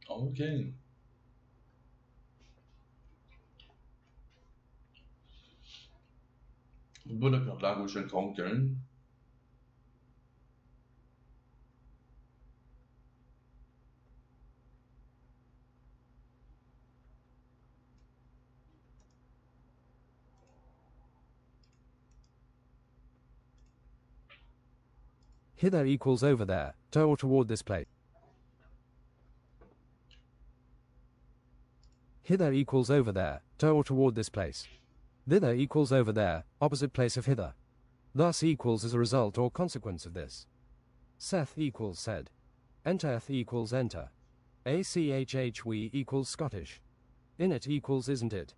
Okay. Bundesverlagerungskonkeln. Hither equals over there, to or toward this place. Hither equals over there, to or toward this place. Thither equals over there, opposite place of hither. Thus equals as a result or consequence of this. Saith equals said. Enterth equals enter. ACHH we equals Scottish. In it equals isn't it.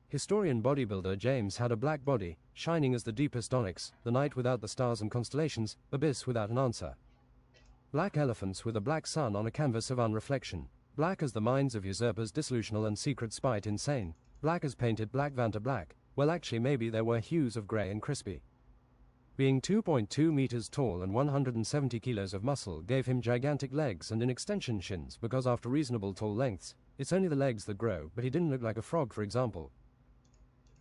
Historian bodybuilder James had a black body, shining as the deepest onyx, the night without the stars and constellations, abyss without an answer. Black elephants with a black sun on a canvas of unreflection. Black as the minds of usurpers dissolutional and secret spite insane. Black as painted black Vanta black. Well actually maybe there were hues of grey and crispy. Being 2.2 meters tall and 170 kilos of muscle gave him gigantic legs and in extension shins because after reasonable tall lengths, it's only the legs that grow, but he didn't look like a frog for example.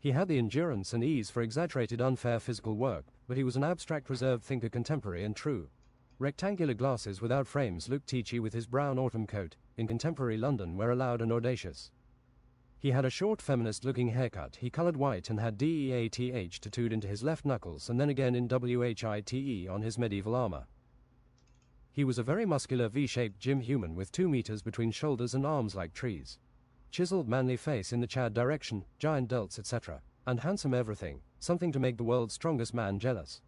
He had the endurance and ease for exaggerated unfair physical work, but he was an abstract reserved thinker contemporary and true. Rectangular glasses without frames looked teachy with his brown autumn coat, in contemporary London were loud and audacious. He had a short feminist-looking haircut, he coloured white and had DEATH tattooed into his left knuckles and then again in WHITE on his medieval armour. He was a very muscular V-shaped gym human with 2 meters between shoulders and arms like trees. Chiseled manly face in the Chad direction, giant delts etc. And handsome everything, something to make the world's strongest man jealous.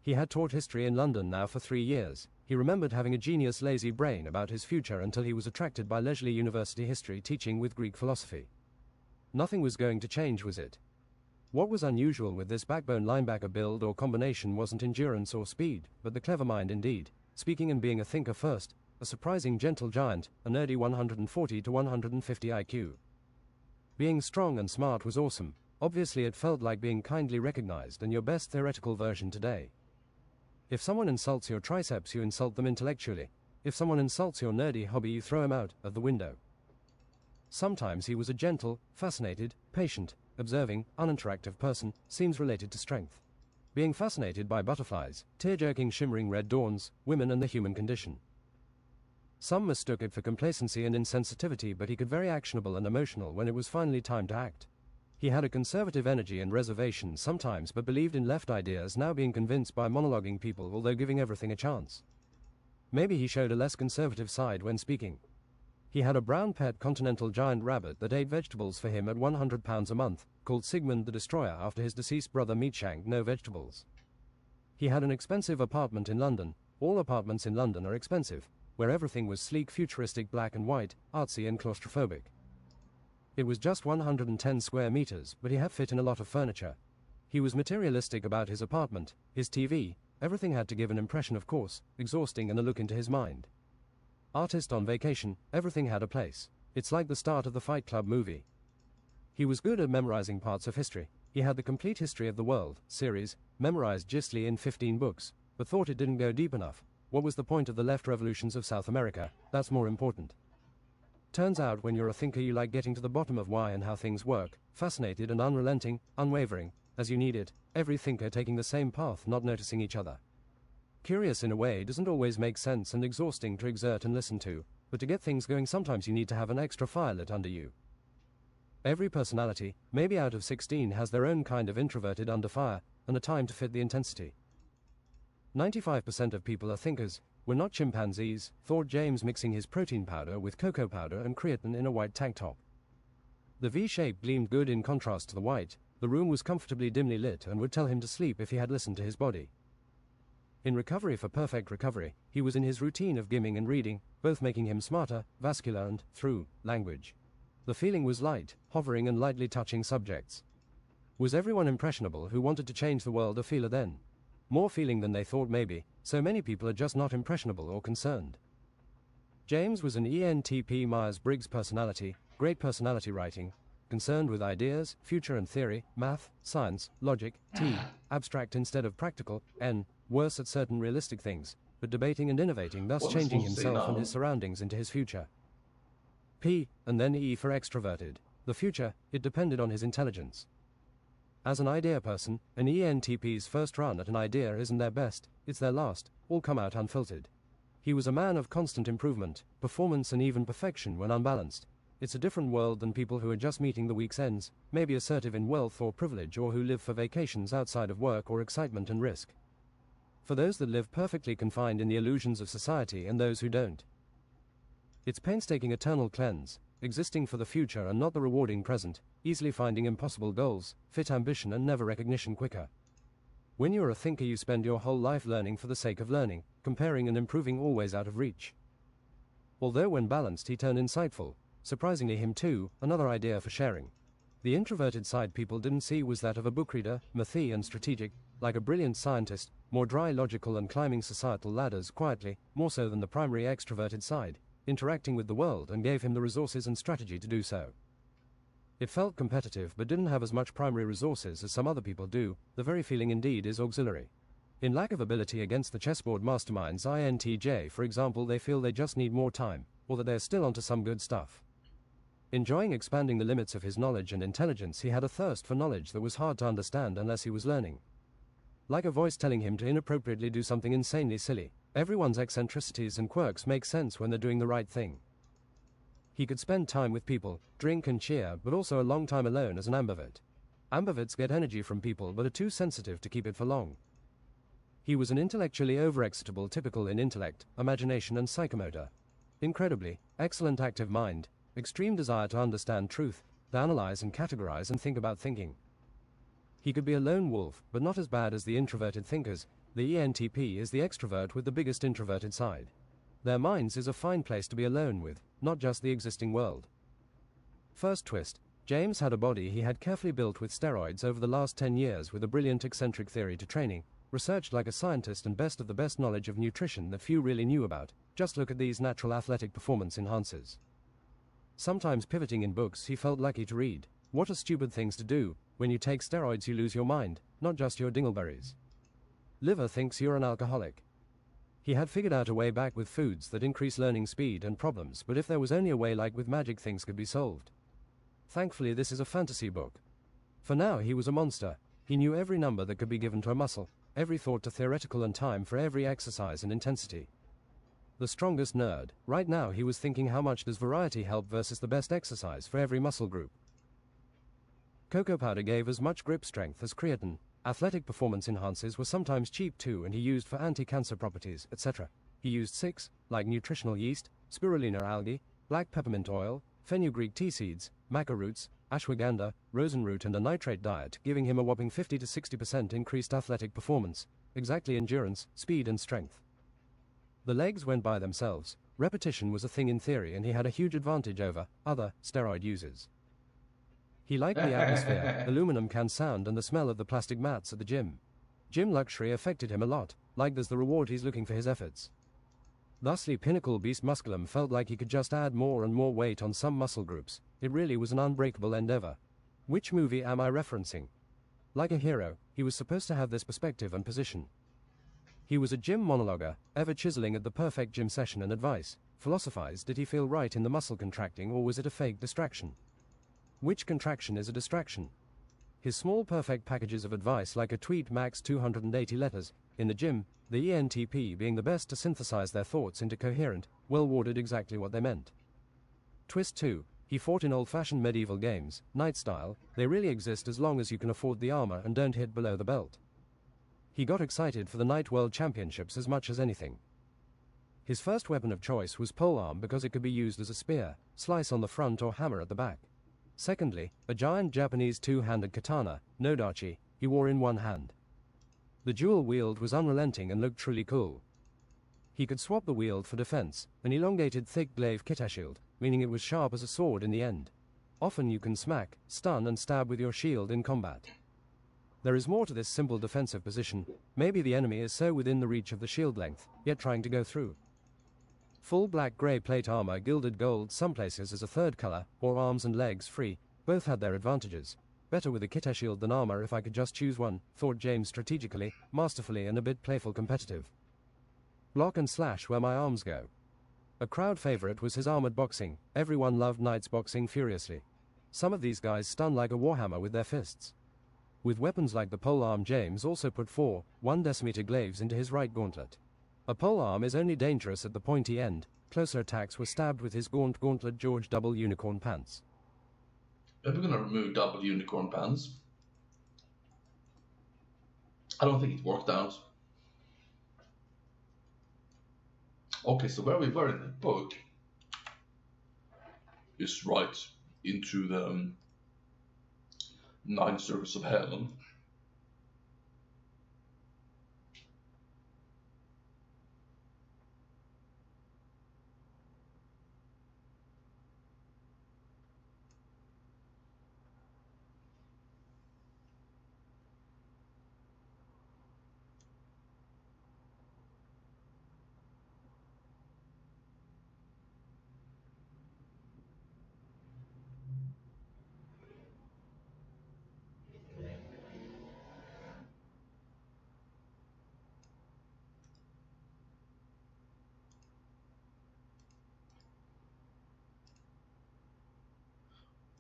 He had taught history in London now for 3 years. He remembered having a genius lazy brain about his future until he was attracted by leisurely university history teaching with Greek philosophy. Nothing was going to change, was it? What was unusual with this backbone linebacker build or combination wasn't endurance or speed, but the clever mind indeed, speaking and being a thinker first, a surprising gentle giant, a nerdy 140 to 150 IQ. Being strong and smart was awesome. Obviously it felt like being kindly recognized and your best theoretical version today. If someone insults your triceps, you insult them intellectually. If someone insults your nerdy hobby, you throw him out of the window. Sometimes he was a gentle, fascinated, patient, observing, uninteractive person, seems related to strength. Being fascinated by butterflies, tear-jerking shimmering red dawns, women and the human condition. Some mistook it for complacency and insensitivity, but he could very actionable and emotional when it was finally time to act. He had a conservative energy and reservation sometimes but believed in left ideas, now being convinced by monologuing people although giving everything a chance. Maybe he showed a less conservative side when speaking. He had a brown pet continental giant rabbit that ate vegetables for him at £100 a month, called Sigmund the Destroyer after his deceased brother Meatshank no vegetables. He had an expensive apartment in London. All apartments in London are expensive, where everything was sleek, futuristic, black and white, artsy and claustrophobic. It was just 110 square meters, but he had fit in a lot of furniture. He was materialistic about his apartment, his TV, everything had to give an impression of course, exhausting and a look into his mind. Artist on vacation, everything had a place. It's like the start of the Fight Club movie. He was good at memorizing parts of history. He had the complete history of the world series, memorized gistly in 15 books, but thought it didn't go deep enough. What was the point of the left revolutions of South America? That's more important. Turns out when you're a thinker you like getting to the bottom of why and how things work, fascinated and unrelenting, unwavering, as you need it, every thinker taking the same path, not noticing each other. Curious in a way doesn't always make sense and exhausting to exert and listen to, but to get things going sometimes you need to have an extra fire lit under you. Every personality, maybe out of 16, has their own kind of introverted under fire, and a time to fit the intensity. 95% of people are thinkers. We're not chimpanzees, thought James, mixing his protein powder with cocoa powder and creatine in a white tank top. The V-shape gleamed good in contrast to the white. The room was comfortably dimly lit and would tell him to sleep if he had listened to his body. In recovery for perfect recovery, he was in his routine of gymming and reading, both making him smarter, vascular and, through, language. The feeling was light, hovering and lightly touching subjects. Was everyone impressionable who wanted to change the world a feeler then? More feeling than they thought maybe, so many people are just not impressionable or concerned. James was an ENTP Myers-Briggs personality, great personality writing, concerned with ideas, future and theory, math, science, logic, T, abstract instead of practical, N, worse at certain realistic things, but debating and innovating, thus changing himself and his surroundings into his future. P, and then E for extroverted. The future, it depended on his intelligence. As an idea person, an ENTP's first run at an idea isn't their best, it's their last, all come out unfiltered. He was a man of constant improvement, performance and even perfection when unbalanced. It's a different world than people who are just meeting the week's ends, maybe assertive in wealth or privilege, or who live for vacations outside of work or excitement and risk. For those that live perfectly confined in the illusions of society and those who don't. It's painstaking eternal cleanse, existing for the future and not the rewarding present, easily finding impossible goals, fit ambition and never recognition quicker. When you're a thinker, you spend your whole life learning for the sake of learning, comparing and improving, always out of reach. Although when balanced he turned insightful, surprisingly him too, another idea for sharing. The introverted side people didn't see was that of a book reader, mathy and strategic, like a brilliant scientist, more dry, logical and climbing societal ladders quietly, more so than the primary extroverted side, interacting with the world, and gave him the resources and strategy to do so. It felt competitive but didn't have as much primary resources as some other people do, the very feeling indeed is auxiliary. In lack of ability against the chessboard masterminds INTJ, for example, they feel they just need more time, or that they're still onto some good stuff. Enjoying expanding the limits of his knowledge and intelligence, he had a thirst for knowledge that was hard to understand unless he was learning. Like a voice telling him to inappropriately do something insanely silly, everyone's eccentricities and quirks make sense when they're doing the right thing. He could spend time with people, drink and cheer, but also a long time alone as an ambivert. Ambiverts get energy from people but are too sensitive to keep it for long. He was an intellectually overexcitable, typical in intellect, imagination and psychomotor. Incredibly, excellent active mind, extreme desire to understand truth, to analyze and categorize and think about thinking. He could be a lone wolf, but not as bad as the introverted thinkers. The ENTP is the extrovert with the biggest introverted side. Their minds is a fine place to be alone with, not just the existing world. First twist, James had a body he had carefully built with steroids over the last 10 years with a brilliant eccentric theory to training, researched like a scientist and best of the best knowledge of nutrition that few really knew about. Just look at these natural athletic performance enhancers. Sometimes pivoting in books he felt lucky to read. What are stupid things to do? When you take steroids you lose your mind, not just your dingleberries. Liver thinks you're an alcoholic. He had figured out a way back with foods that increase learning speed and problems, but if there was only a way, like with magic, things could be solved. Thankfully this is a fantasy book. For now he was a monster. He knew every number that could be given to a muscle, every thought to theoretical and time for every exercise and intensity. The strongest nerd. Right now he was thinking, how much does variety help versus the best exercise for every muscle group? Cocoa powder gave as much grip strength as creatine. Athletic performance enhancers were sometimes cheap too, and he used for anti-cancer properties, etc. He used 6, like nutritional yeast, spirulina algae, black peppermint oil, fenugreek tea seeds, maca roots, ashwagandha, rosenroot and a nitrate diet, giving him a whopping 50 to 60% increased athletic performance, exactly endurance, speed and strength. The legs went by themselves. Repetition was a thing in theory, and he had a huge advantage over other steroid users. He liked the atmosphere, aluminum can sound and the smell of the plastic mats at the gym. Gym luxury affected him a lot, like there's the reward he's looking for his efforts. Thusly pinnacle beast musculum felt like he could just add more and more weight on some muscle groups. It really was an unbreakable endeavor. Which movie am I referencing? Like a hero, he was supposed to have this perspective and position. He was a gym monologuer, ever chiseling at the perfect gym session and advice. Philosophized, did he feel right in the muscle contracting, or was it a fake distraction? Which contraction is a distraction? His small perfect packages of advice, like a tweet max 280 letters, in the gym, the ENTP being the best to synthesize their thoughts into coherent, well-worded exactly what they meant. Twist 2. He fought in old-fashioned medieval games, knight style. They really exist as long as you can afford the armor and don't hit below the belt. He got excited for the Knight World Championships as much as anything. His first weapon of choice was polearm because it could be used as a spear, slice on the front or hammer at the back. Secondly, a giant Japanese two-handed katana, nodachi, he wore in one hand. The dual wield was unrelenting and looked truly cool. He could swap the wield for defense, an elongated thick glaive shield, meaning it was sharp as a sword in the end. Often you can smack, stun and stab with your shield in combat. There is more to this simple defensive position. Maybe the enemy is so within the reach of the shield length, yet trying to go through. Full black-grey plate armor, gilded gold some places as a third color, or arms and legs free, both had their advantages. Better with a shield than armor if I could just choose one, thought James strategically, masterfully and a bit playful competitive. Block and slash where my arms go. A crowd favorite was his armored boxing. Everyone loved Knight's boxing furiously. Some of these guys stun like a warhammer with their fists. With weapons like the polearm, James also put 4.1 decimeter glaives into his right gauntlet. A polearm is only dangerous at the pointy end. Closer attacks were stabbed with his gauntlet George double unicorn pants. Are we gonna remove double unicorn pants? I don't think it worked out. Okay, so where we were in the book is right into the 9 circles of hell.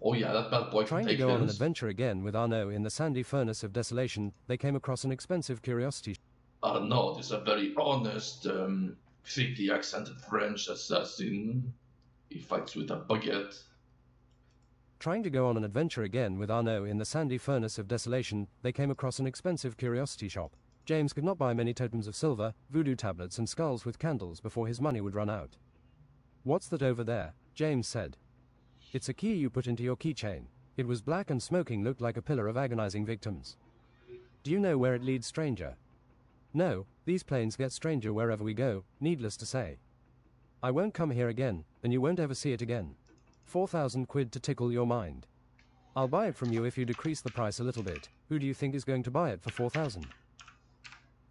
Oh yeah, that bad boy can Trying to take go on an this. adventure again with Arnaud in the sandy furnace of desolation, they came across an expensive curiosity. Arnaud is a very honest, thickly accented French assassin. He fights with a baguette. Trying to go on an adventure again with Arnaud in the sandy furnace of desolation, they came across an expensive curiosity shop. James could not buy many totems of silver, voodoo tablets and skulls with candles before his money would run out. "What's that over there?" James said. "It's a key you put into your keychain." It was black and smoking, looked like a pillar of agonizing victims. "Do you know where it leads, stranger?" "No, these planes get stranger wherever we go, needless to say. I won't come here again, and you won't ever see it again. 4,000 quid to tickle your mind. I'll buy it from you if you decrease the price a little bit. Who do you think is going to buy it for 4,000?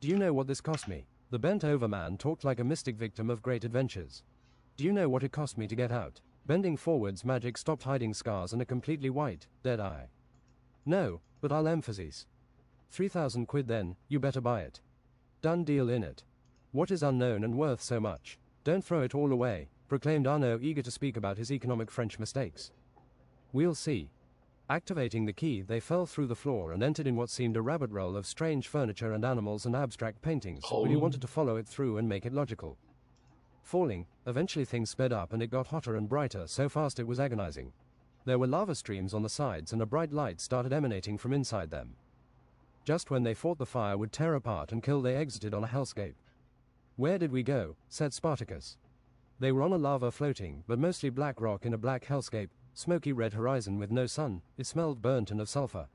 Do you know what this cost me?" The bent-over man talked like a mystic victim of great adventures. "Do you know what it cost me to get out?" Bending forwards, magic stopped hiding scars and a completely white, dead eye. "No, but I'll emphasize. 3,000 quid then, you better buy it. Done deal in it. What is unknown and worth so much? Don't throw it all away," proclaimed Arnaud, eager to speak about his economic French mistakes. "We'll see." Activating the key, they fell through the floor and entered in what seemed a rabbit roll of strange furniture and animals and abstract paintings, but he wanted to follow it through and make it logical. Falling, eventually things sped up and it got hotter and brighter, so fast it was agonizing. There were lava streams on the sides and a bright light started emanating from inside them. Just when they thought the fire would tear apart and kill, they exited on a hellscape. "Where did we go?" said Spartacus. They were on a lava floating, but mostly black rock in a black hellscape, smoky red horizon with no sun. It smelled burnt and of sulfur.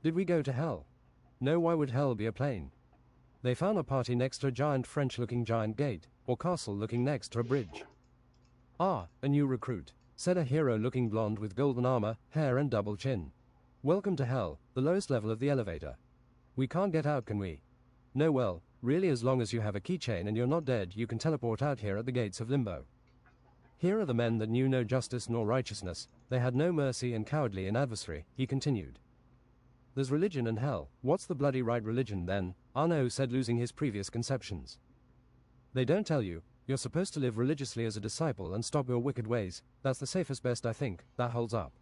"Did we go to hell?" "No, why would hell be a plane?" They found a party next to a giant French-looking giant gate, or castle looking next to a bridge. "Ah, a new recruit," said a hero-looking blonde with golden armor, hair and double chin. "Welcome to hell, the lowest level of the elevator. We can't get out, can we?" "No, well, really, as long as you have a keychain and you're not dead, you can teleport out here at the gates of limbo. Here are the men that knew no justice nor righteousness. They had no mercy and cowardly in adversary," he continued. "There's religion and hell. What's the bloody right religion, then?" Arnaud said, losing his previous conceptions. "They don't tell you. You're supposed to live religiously as a disciple and stop your wicked ways. That's the safest best, I think. That holds up.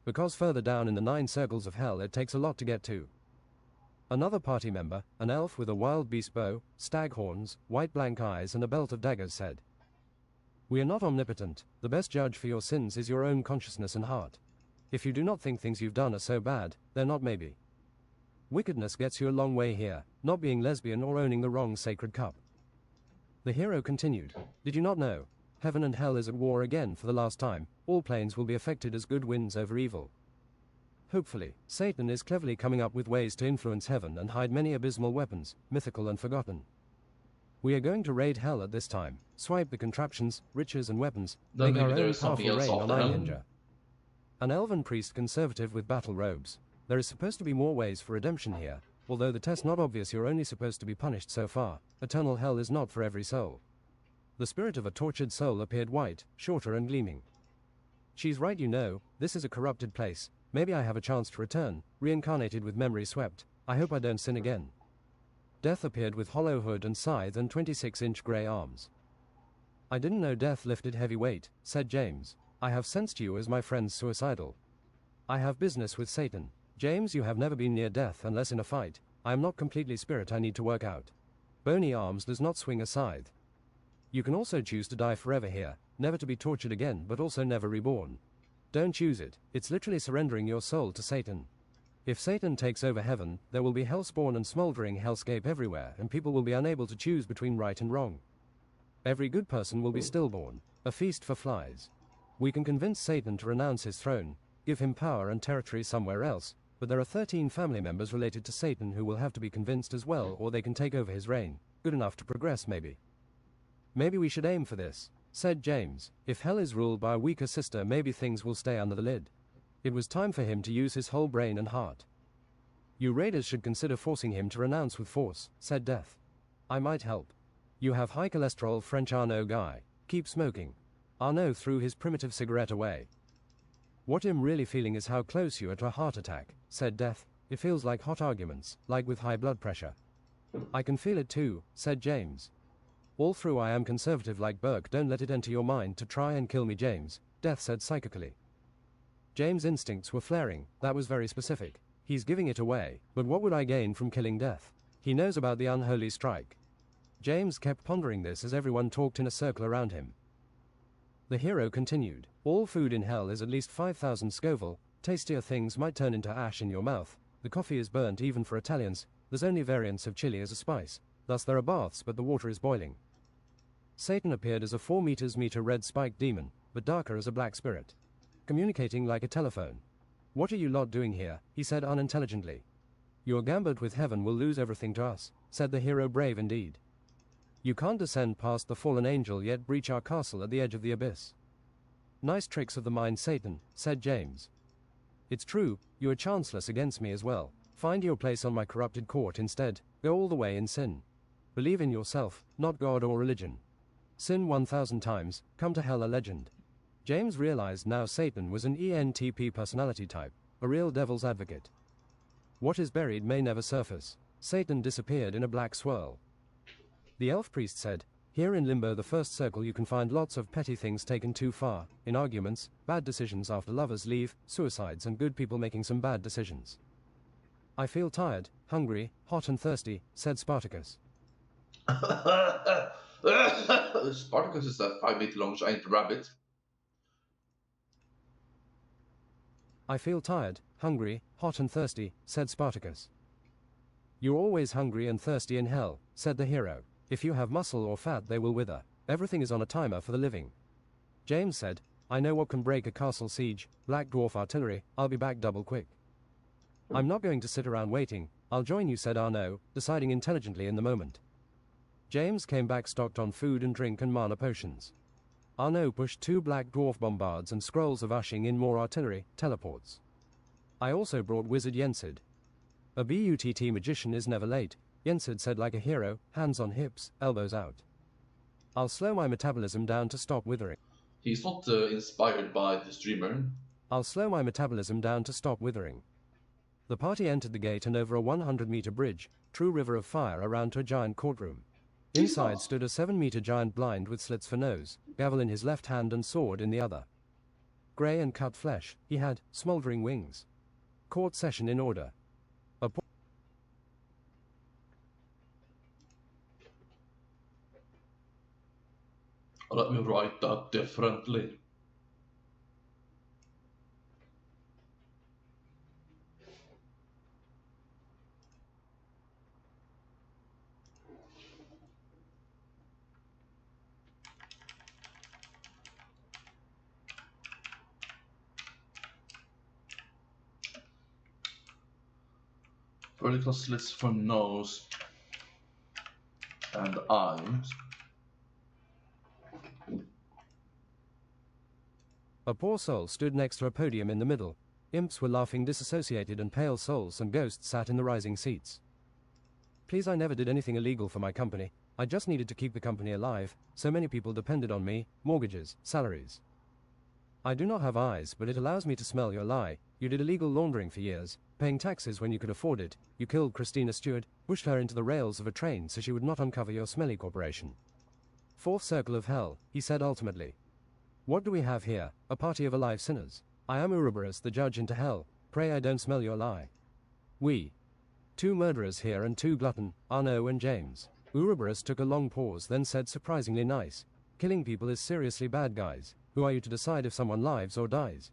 Because further down in the 9 circles of hell it takes a lot to get to." Another party member, an elf with a wild beast bow, stag horns, white blank eyes and a belt of daggers, said, "We are not omnipotent. The best judge for your sins is your own consciousness and heart. If you do not think things you've done are so bad, they're not maybe. Wickedness gets you a long way here, not being lesbian or owning the wrong sacred cup." The hero continued, "Did you not know? Heaven and hell is at war again for the last time. All planes will be affected as good wins over evil. Hopefully, Satan is cleverly coming up with ways to influence heaven and hide many abysmal weapons, mythical and forgotten. We are going to raid hell at this time, swipe the contraptions, riches and weapons, Then make our maybe there own is something powerful else rain on after our hell. ninja." An elven priest conservative with battle robes. "There is supposed to be more ways for redemption here. Although the test not obvious, you're only supposed to be punished so far. Eternal hell is not for every soul." The spirit of a tortured soul appeared white, shorter and gleaming. "She's right, you know. This is a corrupted place. Maybe I have a chance to return, reincarnated with memory swept. I hope I don't sin again." Death appeared with hollow hood and scythe and 26-inch grey arms. I didn't know Death lifted heavy weight, said James. I have sensed you as my friend's suicidal. I have business with Satan. James, you have never been near death unless in a fight. I am not completely spirit, I need to work out. Bony arms does not swing a scythe. You can also choose to die forever here, never to be tortured again but also never reborn. Don't choose it, it's literally surrendering your soul to Satan. If Satan takes over heaven, there will be hellspawn and smoldering hellscape everywhere and people will be unable to choose between right and wrong. Every good person will be stillborn, a feast for flies. We can convince Satan to renounce his throne, give him power and territory somewhere else, but there are 13 family members related to Satan who will have to be convinced as well, or they can take over his reign. Good enough to progress, maybe. Maybe we should aim for this, said James. If hell is ruled by a weaker sister, maybe things will stay under the lid. It was time for him to use his whole brain and heart. You raiders should consider forcing him to renounce with force, said Death. I might help. You have high cholesterol, French Arnaud guy. Keep smoking. Arnaud threw his primitive cigarette away. What I'm really feeling is how close you are to a heart attack, said Death. It feels like hot arguments, like with high blood pressure. I can feel it too, said James. All through I am conservative like Burke, don't let it enter your mind to try and kill me, James, Death said psychically. James' instincts were flaring, that was very specific. He's giving it away, but what would I gain from killing Death? He knows about the unholy strike. James kept pondering this as everyone talked in a circle around him. The hero continued, all food in hell is at least 5,000 Scoville, tastier things might turn into ash in your mouth, the coffee is burnt even for Italians, there's only variants of chili as a spice, thus there are baths but the water is boiling. Satan appeared as a 4 meter red spiked demon, but darker as a black spirit. Communicating like a telephone. What are you lot doing here? He said unintelligently. Your gambit with heaven will lose everything to us, said the hero, brave indeed. You can't descend past the fallen angel yet breach our castle at the edge of the abyss. Nice tricks of the mind, Satan, said James. It's true, you are chanceless against me as well. Find your place on my corrupted court instead, go all the way in sin. Believe in yourself, not God or religion. Sin 1,000 times, come to hell a legend. James realized now Satan was an ENTP personality type, a real devil's advocate. What is buried may never surface. Satan disappeared in a black swirl. The elf priest said, here in Limbo, the first circle, you can find lots of petty things taken too far, in arguments, bad decisions after lovers leave, suicides and good people making some bad decisions. I feel tired, hungry, hot and thirsty, said Spartacus. Spartacus is a 5-meter long giant rabbit. I feel tired, hungry, hot and thirsty, said Spartacus. You're always hungry and thirsty in hell, said the hero. If you have muscle or fat, they will wither. Everything is on a timer for the living. James said, I know what can break a castle siege, black dwarf artillery, I'll be back double quick. I'm not going to sit around waiting, I'll join you, said Arnaud, deciding intelligently in the moment. James came back stocked on food and drink and mana potions. Arnaud pushed 2 black dwarf bombards and scrolls of ushing in more artillery, teleports. I also brought Wizard Yensid. A BUTT magician is never late, Yensid said like a hero, hands on hips, elbows out. I'll slow my metabolism down to stop withering. He's not inspired by the streamer. I'll slow my metabolism down to stop withering. The party entered the gate and over a 100-meter bridge, true river of fire, around to a giant courtroom. Inside stood a 7-meter giant blind with slits for nose, gavel in his left hand and sword in the other. Grey and cut flesh, he had smouldering wings. Court session in order. Let me write that differently. Vertical slits for nose and eyes. A poor soul stood next to a podium in the middle. Imps were laughing disassociated and pale souls and ghosts sat in the rising seats. Please, I never did anything illegal for my company. I just needed to keep the company alive. So many people depended on me, mortgages, salaries. I do not have eyes, but it allows me to smell your lie. You did illegal laundering for years. paying taxes when you could afford it, you killed Christina Stewart, pushed her into the rails of a train so she would not uncover your smelly corporation. Fourth circle of hell, he said ultimately. What do we have here? A party of alive sinners. I am Ouroboros, the judge into hell. Pray I don't smell your lie. We. 2 murderers here and 2 glutton, Arnaud and James. Ouroboros took a long pause, then said surprisingly nice. Killing people is seriously bad, guys. Who are you to decide if someone lives or dies?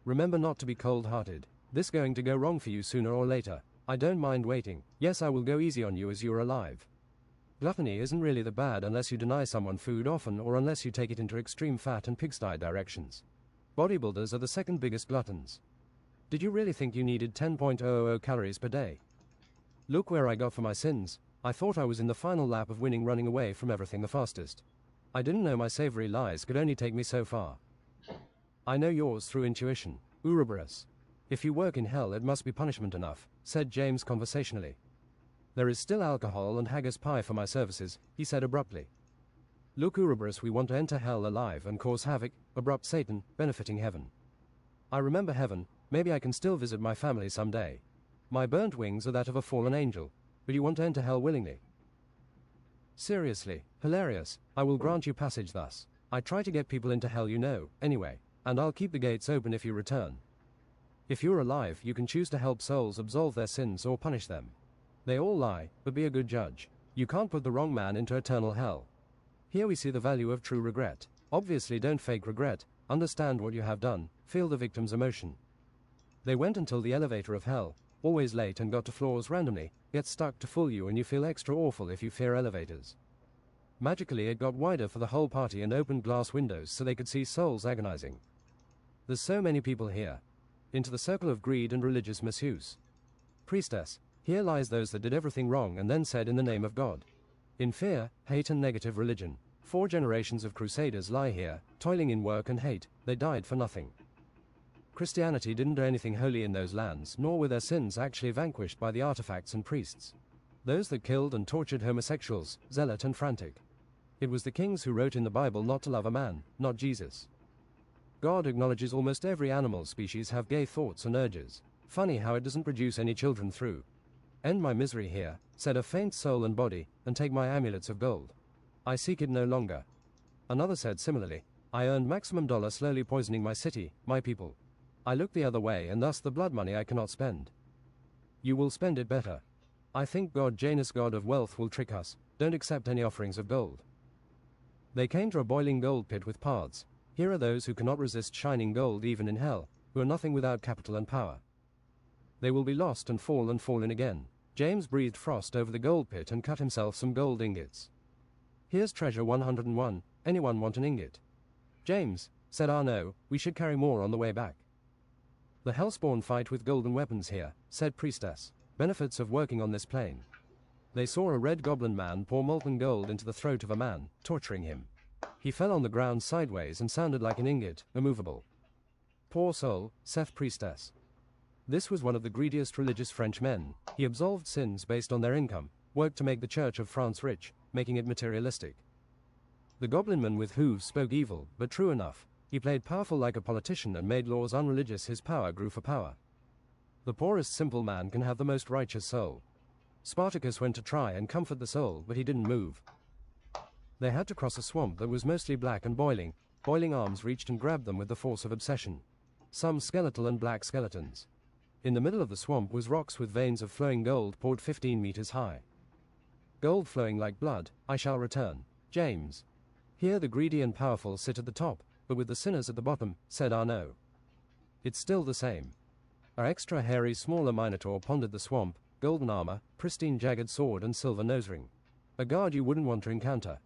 Remember not to be cold-hearted. This going to go wrong for you sooner or later. I don't mind waiting. Yes, I will go easy on you as you're alive. Gluttony isn't really the bad unless you deny someone food often or unless you take it into extreme fat and pigsty directions. Bodybuilders are the second biggest gluttons. Did you really think you needed 10.000 calories per day? Look where I got for my sins. I thought I was in the final lap of winning, running away from everything the fastest. I didn't know my savory lies could only take me so far. I know yours through intuition, Ouroboros. If you work in hell it must be punishment enough, said James conversationally. There is still alcohol and haggis pie for my services, he said abruptly. Look Ouroboros, we want to enter hell alive and cause havoc, abrupt Satan, benefiting heaven. I remember heaven, maybe I can still visit my family someday. My burnt wings are that of a fallen angel, but you want to enter hell willingly. Seriously, hilarious, I will grant you passage thus. I try to get people into hell, you know, anyway, and I'll keep the gates open if you return. If you're alive, you can choose to help souls absolve their sins or punish them. They all lie, but be a good judge. You can't put the wrong man into eternal hell. Here we see the value of true regret. Obviously don't fake regret, understand what you have done, feel the victim's emotion. They went until the elevator of hell, always late and got to floors randomly, gets stuck to fool you and you feel extra awful if you fear elevators. Magically it got wider for the whole party and opened glass windows so they could see souls agonizing. There's so many people here. Into the circle of greed and religious misuse. Priestess, here lies those that did everything wrong and then said in the name of God. In fear, hate and negative religion. 4 generations of crusaders lie here, toiling in work and hate, they died for nothing. Christianity didn't do anything holy in those lands, nor were their sins actually vanquished by the artifacts and priests. Those that killed and tortured homosexuals, zealot and frantic. It was the kings who wrote in the Bible not to love a man, not Jesus. God acknowledges almost every animal species have gay thoughts and urges. Funny how it doesn't produce any children through. End my misery here, said a faint soul and body, and take my amulets of gold. I seek it no longer. Another said similarly, I earned maximum dollar slowly poisoning my city, my people. I look the other way and thus the blood money I cannot spend. You will spend it better. I think God Janus, God of wealth, will trick us. Don't accept any offerings of gold. They came to a boiling gold pit with paths. Here are those who cannot resist shining gold even in hell, who are nothing without capital and power. They will be lost and fall in again. James breathed frost over the gold pit and cut himself some gold ingots. Here's treasure 101, anyone want an ingot? James, said Arnaud, we should carry more on the way back. The hellspawn fight with golden weapons here, said Priestess. Benefits of working on this plane. They saw a red goblin man pour molten gold into the throat of a man, torturing him. He fell on the ground sideways and sounded like an ingot, immovable. Poor soul, saith Priestess. This was one of the greediest religious French men. He absolved sins based on their income, worked to make the Church of France rich, making it materialistic. The goblin man with hooves spoke evil, but true enough. He played powerful like a politician and made laws unreligious. His power grew for power. The poorest simple man can have the most righteous soul. Spartacus went to try and comfort the soul, but he didn't move. They had to cross a swamp that was mostly black and boiling. Boiling arms reached and grabbed them with the force of obsession. Some skeletal and black skeletons. In the middle of the swamp was rocks with veins of flowing gold poured 15 meters high. Gold flowing like blood, I shall return. James. Here the greedy and powerful sit at the top, but with the sinners at the bottom, said Arnaud. It's still the same. Our extra hairy smaller minotaur pondered the swamp, golden armor, pristine jagged sword and silver nose ring. A guard you wouldn't want to encounter.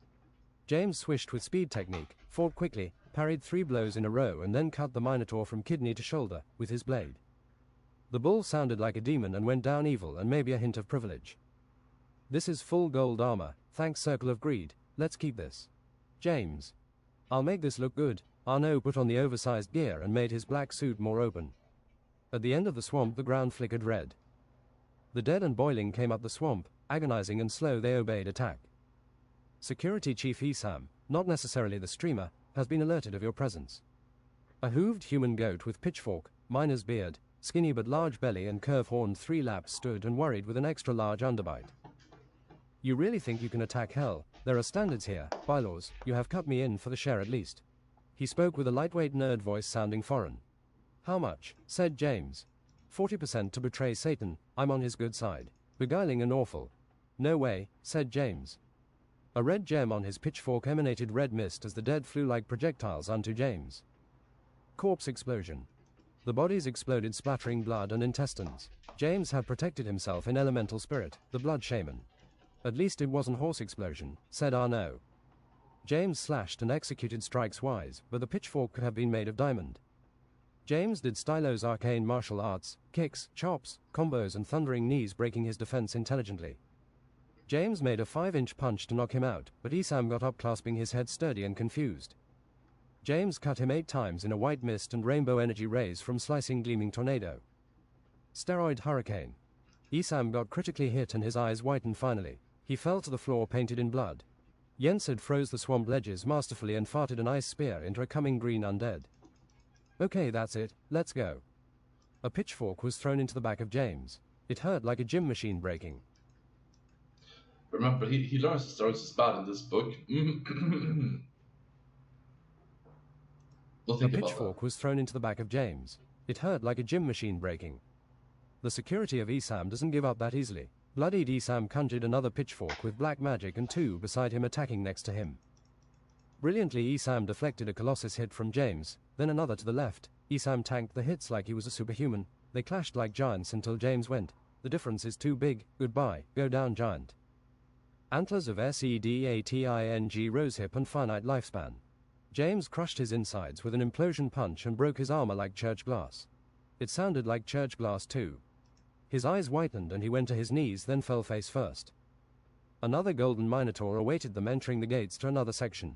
James swished with speed technique, fought quickly, parried 3 blows in a row and then cut the minotaur from kidney to shoulder with his blade. The bull sounded like a demon and went down evil and maybe a hint of privilege. This is full gold armor, thanks Circle of Greed, let's keep this. James. I'll make this look good. Arnaud put on the oversized gear and made his black suit more open. At the end of the swamp the ground flickered red. The dead and boiling came up the swamp, agonizing and slow they obeyed attack. Security Chief Esam, not necessarily the streamer, has been alerted of your presence. A hooved human goat with pitchfork, miner's beard, skinny but large belly and curve-horned 3-laps stood and worried with an extra large underbite. You really think you can attack hell? There are standards here, bylaws, you have cut me in for the share at least. He spoke with a lightweight nerd voice sounding foreign. How much? Said James. 40% to betray Satan, I'm on his good side. Beguiling and awful. No way, said James. A red gem on his pitchfork emanated red mist as the dead flew like projectiles unto James. Corpse explosion. The bodies exploded, splattering blood and intestines. James had protected himself in elemental spirit, the blood shaman. At least it wasn't horse explosion, said Arnaud. James slashed and executed strikes wise, but the pitchfork could have been made of diamond. James did Stylo's arcane martial arts, kicks, chops, combos and thundering knees, breaking his defense intelligently. James made a 5-inch punch to knock him out, but Isam got up, clasping his head sturdy and confused. James cut him 8 times in a white mist and rainbow energy rays from slicing gleaming tornado. Steroid hurricane. Isam got critically hit and his eyes whitened finally. He fell to the floor painted in blood. Yensid froze the swamp ledges masterfully and farted an ice spear into a coming green undead. Okay, that's it, let's go. A pitchfork was thrown into the back of James. It hurt like a gym machine breaking. Remember, he learns the steroids is bad in this book. A pitchfork was thrown into the back of James. It hurt like a gym machine breaking. The security of Isam doesn't give up that easily. Bloodied Isam conjured another pitchfork with black magic and 2 beside him attacking next to him. Brilliantly, Isam deflected a Colossus hit from James, then another to the left. Isam tanked the hits like he was a superhuman. They clashed like giants until James went. The difference is too big. Goodbye, go down, giant. Antlers of SEDATING, rosehip and finite lifespan. James crushed his insides with an implosion punch and broke his armor like church glass. It sounded like church glass too. His eyes whitened and he went to his knees, then fell face first. Another golden minotaur awaited them entering the gates to another section.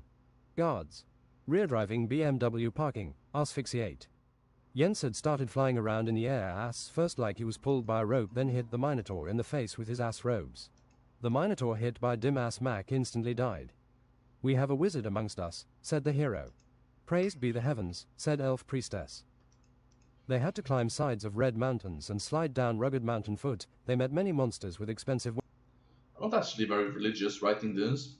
Guards. Rear driving BMW parking, asphyxiate. Yensid started flying around in the air ass first like he was pulled by a rope, then hit the minotaur in the face with his ass robes. The minotaur, hit by dim ass Mac, instantly died. We have a wizard amongst us, said the hero. Praised be the heavens, said elf priestess. They had to climb sides of red mountains and slide down rugged mountain foot. They met many monsters with expensive... I'm not actually very religious writing this.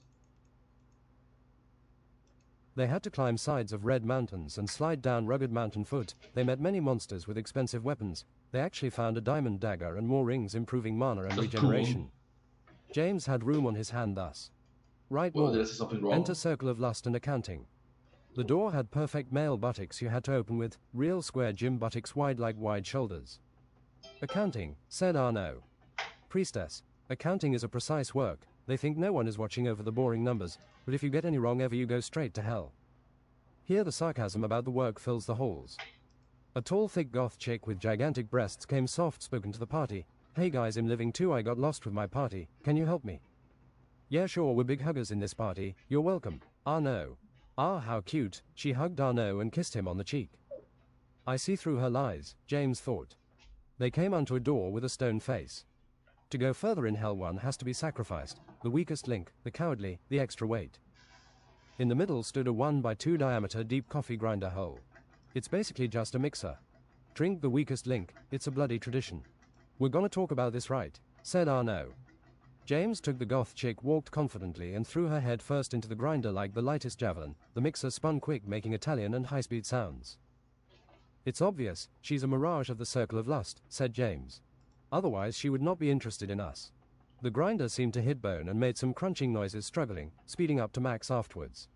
They had to climb sides of red mountains and slide down rugged mountain foot. They met many monsters with expensive weapons. They actually found a diamond dagger and more rings, improving mana and regeneration. Cool. James had room on his hand thus. Right more. There's something wrong. Enter circle of lust and accounting. The door had perfect male buttocks you had to open with, real square gym buttocks wide like wide shoulders. Accounting, said Arnaud. Priestess, accounting is a precise work. They think no one is watching over the boring numbers, but if you get any wrong ever you go straight to hell. Here the sarcasm about the work fills the halls. A tall thick goth chick with gigantic breasts came soft-spoken to the party. Hey guys, I'm living too, I got lost with my party, can you help me? Yeah sure, we're big huggers in this party, you're welcome. Arnaud. Ah, how cute. She hugged Arnaud and kissed him on the cheek. I see through her lies, James thought. They came unto a door with a stone face. To go further in hell one has to be sacrificed, the weakest link, the cowardly, the extra weight. In the middle stood a 1x2 diameter deep coffee grinder hole. It's basically just a mixer. Drink the weakest link, it's a bloody tradition. We're gonna talk about this right, said Arnaud. James took the goth chick, walked confidently and threw her head first into the grinder like the lightest javelin. The mixer spun quick, making Italian and high-speed sounds. It's obvious, she's a mirage of the circle of lust, said James. Otherwise she would not be interested in us. The grinder seemed to hit bone and made some crunching noises, struggling, speeding up to max afterwards.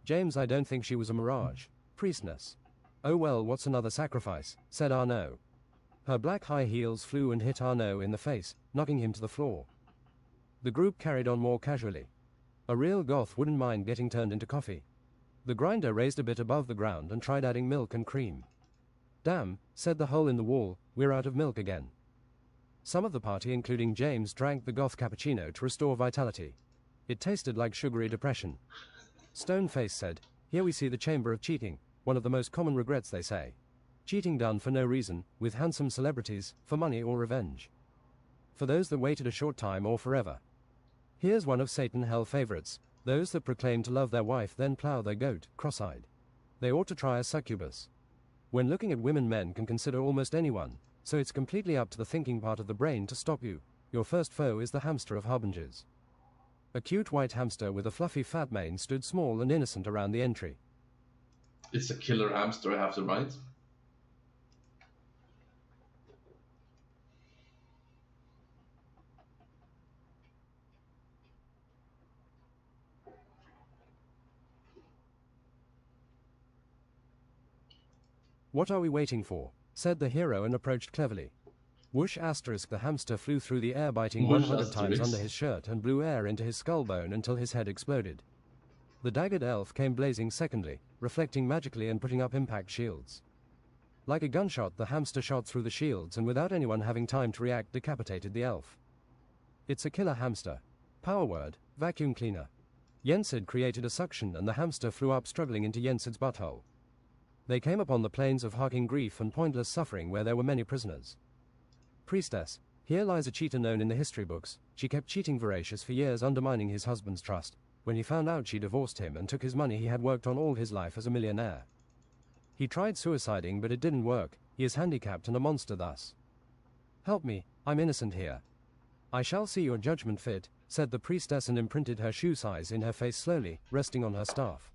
James, I don't think she was a mirage. Priestess. Oh well, what's another sacrifice, said Arnaud. Her black high heels flew and hit Arnaud in the face, knocking him to the floor. The group carried on more casually. A real goth wouldn't mind getting turned into coffee. The grinder raised a bit above the ground and tried adding milk and cream. Damn, said the hole in the wall, we're out of milk again. Some of the party, including James, drank the goth cappuccino to restore vitality. It tasted like sugary depression. Stoneface said, here we see the chamber of cheating, one of the most common regrets they say. Cheating done for no reason, with handsome celebrities, for money or revenge. For those that waited a short time or forever. Here's one of Satan hell favorites, those that proclaim to love their wife then plow their goat, cross-eyed. They ought to try a succubus. When looking at women, men can consider almost anyone, so it's completely up to the thinking part of the brain to stop you. Your first foe is the hamster of harbingers. A cute white hamster with a fluffy fat mane stood small and innocent around the entry. It's a killer hamster, I have to write. What are we waiting for? Said the hero and approached cleverly. Whoosh asterisk, the hamster flew through the air, biting Whoosh 100 times asterisk. under his shirt and blew air into his skull bone until his head exploded. The daggered elf came blazing secondly, reflecting magically and putting up impact shields. Like a gunshot, the hamster shot through the shields and without anyone having time to react decapitated the elf. It's a killer hamster. Power word, vacuum cleaner. Yensid created a suction and the hamster flew up struggling into Yensid's butthole. They came upon the plains of harking grief and pointless suffering where there were many prisoners. Priestess, here lies a cheater known in the history books. She kept cheating voracious for years, undermining his husband's trust. When he found out, she divorced him and took his money he had worked on all his life as a millionaire. He tried suiciding, but it didn't work. He is handicapped and a monster thus. Help me, I'm innocent here. I shall see your judgment fit, said the priestess and imprinted her shoe size in her face slowly, resting on her staff.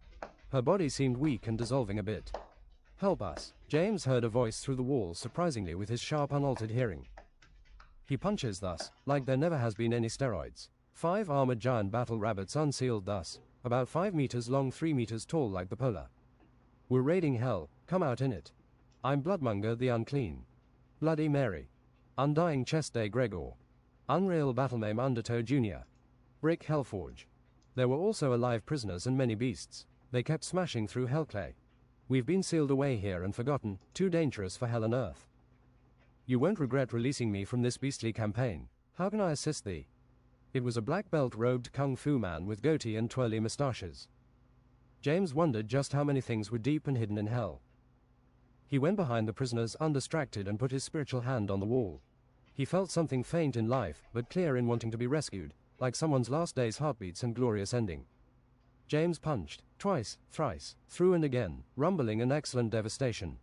Her body seemed weak and dissolving a bit. Help us. James heard a voice through the wall, surprisingly with his sharp unaltered hearing. He punches thus, like there never has been any steroids. 5 armored giant battle rabbits unsealed thus, about 5 meters long, 3 meters tall like the polar. We're raiding hell, come out in it. I'm Bloodmonger the Unclean. Bloody Mary. Undying Chest Day Gregor. Unreal Battlemame Undertow Jr. Brick Hellforge. There were also alive prisoners and many beasts. They kept smashing through Hellclay. We've been sealed away here and forgotten, too dangerous for hell and earth. You won't regret releasing me from this beastly campaign. How can I assist thee? It was a black belt robed kung fu man with goatee and twirly moustaches. James wondered just how many things were deep and hidden in hell. He went behind the prisoners undistracted and put his spiritual hand on the wall. He felt something faint in life, but clear in wanting to be rescued, like someone's last day's heartbeats and glorious ending. James punched, twice, thrice, through and again, rumbling and excellent devastation.